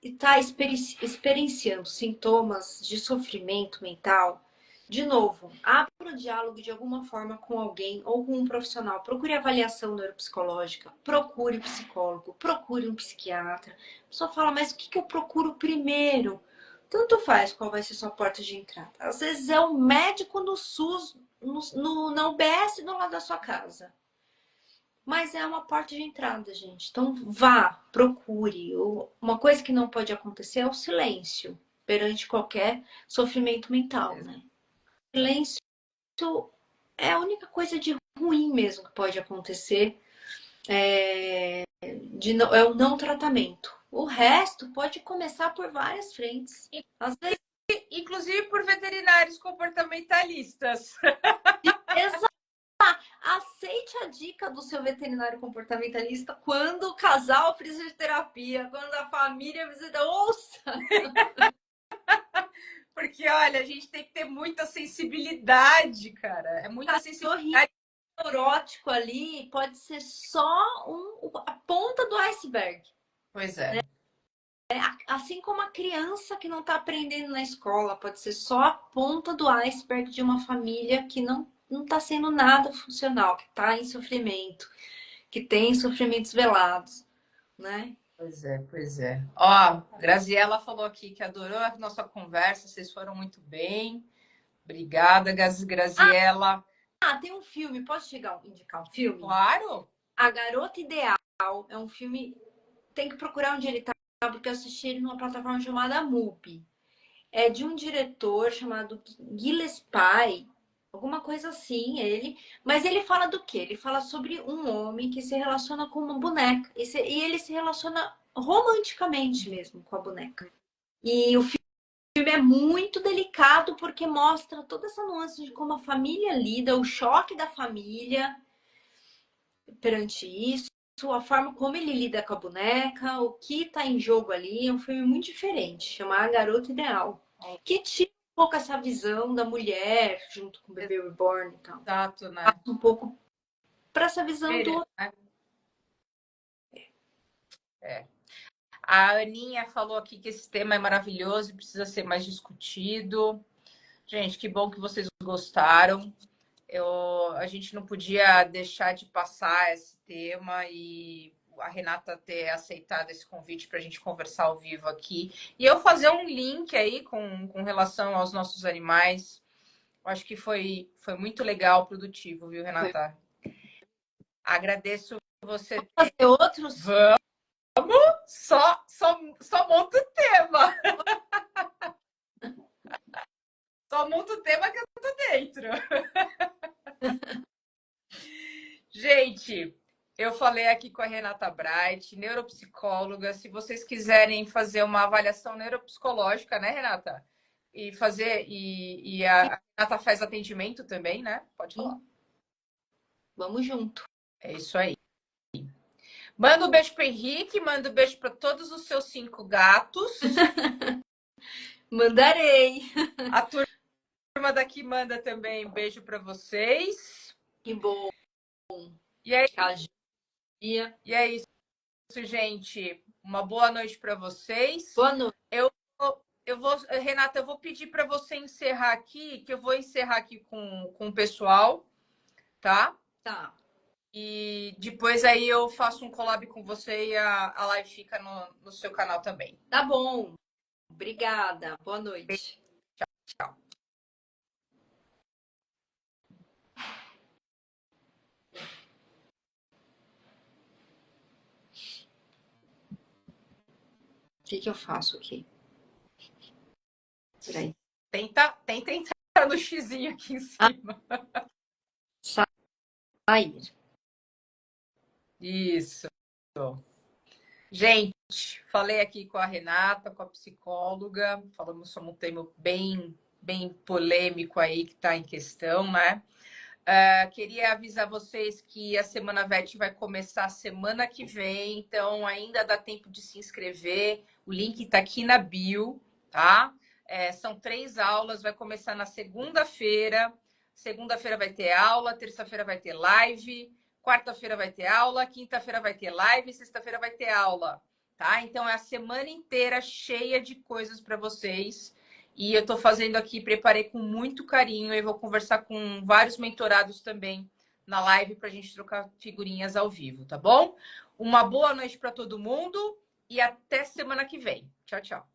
está experienciando sintomas de sofrimento mental, de novo, abra o diálogo de alguma forma com alguém ou com um profissional. Procure avaliação neuropsicológica, procure um psicólogo, procure um psiquiatra. A pessoa fala, mas o que eu procuro primeiro? Tanto faz qual vai ser sua porta de entrada. Às vezes é o médico no SUS, na UBS do lado da sua casa. Mas é uma porta de entrada, gente. Então vá, procure. Uma coisa que não pode acontecer é o silêncio perante qualquer sofrimento mental, né? Silêncio é a única coisa de ruim mesmo que pode acontecer. É o não tratamento. O resto pode começar por várias frentes. Às vezes, Inclusive por veterinários comportamentalistas. aceite a dica do seu veterinário comportamentalista quando o casal precisa de terapia, quando a família precisa. Ouça! Porque, olha, a gente tem que ter muita sensibilidade, cara. É muita sensibilidade. Neurótico ali pode ser só a ponta do iceberg. Pois é. Assim como a criança que não está aprendendo na escola, pode ser só a ponta do iceberg de uma família que não está sendo nada funcional, que está em sofrimento, que tem sofrimentos velados, né? Pois é, pois é. Ó, a Graziella falou aqui que adorou a nossa conversa, vocês foram muito bem. Obrigada, Graziella. Tem um filme, posso indicar um filme? Claro. A Garota Ideal é um filme, tem que procurar onde ele tá, porque eu assisti ele numa plataforma chamada MUBI. É de um diretor chamado Gillespie, alguma coisa assim, mas ele fala do quê? Ele fala sobre um homem que se relaciona com uma boneca, e ele se relaciona romanticamente mesmo com a boneca. E o filme é muito delicado porque mostra toda essa nuance de como a família lida, o choque da família perante isso, a forma como ele lida com a boneca, o que está em jogo ali. É um filme muito diferente, chama A Garota Ideal, que tira um pouco essa visão da mulher junto com o bebê reborn e tal. Exato, né? Passa um pouco para essa visão do outro. É. A Aninha falou aqui que esse tema é maravilhoso e precisa ser mais discutido. Gente, que bom que vocês gostaram. A gente não podia deixar de passar esse tema e a Renata ter aceitado esse convite para a gente conversar ao vivo aqui. E eu fazer um link aí com relação aos nossos animais. Eu acho que foi muito legal, produtivo, viu, Renata? Agradeço você. Fazer outros. Vamos, Só monta o tema. Só monta o tema que eu tô dentro. Gente, eu falei aqui com a Renata Bright, neuropsicóloga. Se vocês quiserem fazer uma avaliação neuropsicológica, né, Renata? E fazer. E a Renata faz atendimento também, né? Pode falar. Vamos junto. É isso aí. Manda um beijo para o Henrique, manda um beijo para todos os seus 5 gatos. Mandarei. A turma daqui manda também um beijo para vocês. Que bom. E é isso, gente. Uma boa noite para vocês. Boa noite. Renata, eu vou pedir para você encerrar aqui, que eu vou encerrar aqui com o pessoal, tá? Tá. E depois aí eu faço um collab com você e a live fica no seu canal também. Tá bom. Obrigada. Boa noite. Tchau. O que eu faço aqui? Peraí. Tenta entrar no xizinho aqui em cima. Sair. Isso. Gente, falei aqui com a Renata, com a psicóloga, falamos sobre um tema bem polêmico aí que está em questão, né? Queria avisar vocês que a Semana VET vai começar semana que vem, então ainda dá tempo de se inscrever. O link está aqui na bio, tá? São 3 aulas, vai começar na segunda-feira. Segunda-feira vai ter aula, terça-feira vai ter live, quarta-feira vai ter aula, quinta-feira vai ter live, sexta-feira vai ter aula, tá? Então é a semana inteira cheia de coisas para vocês. E eu estou fazendo aqui, preparei com muito carinho e vou conversar com vários mentorados também na live para a gente trocar figurinhas ao vivo, tá bom? Uma boa noite para todo mundo e até semana que vem. Tchau, tchau.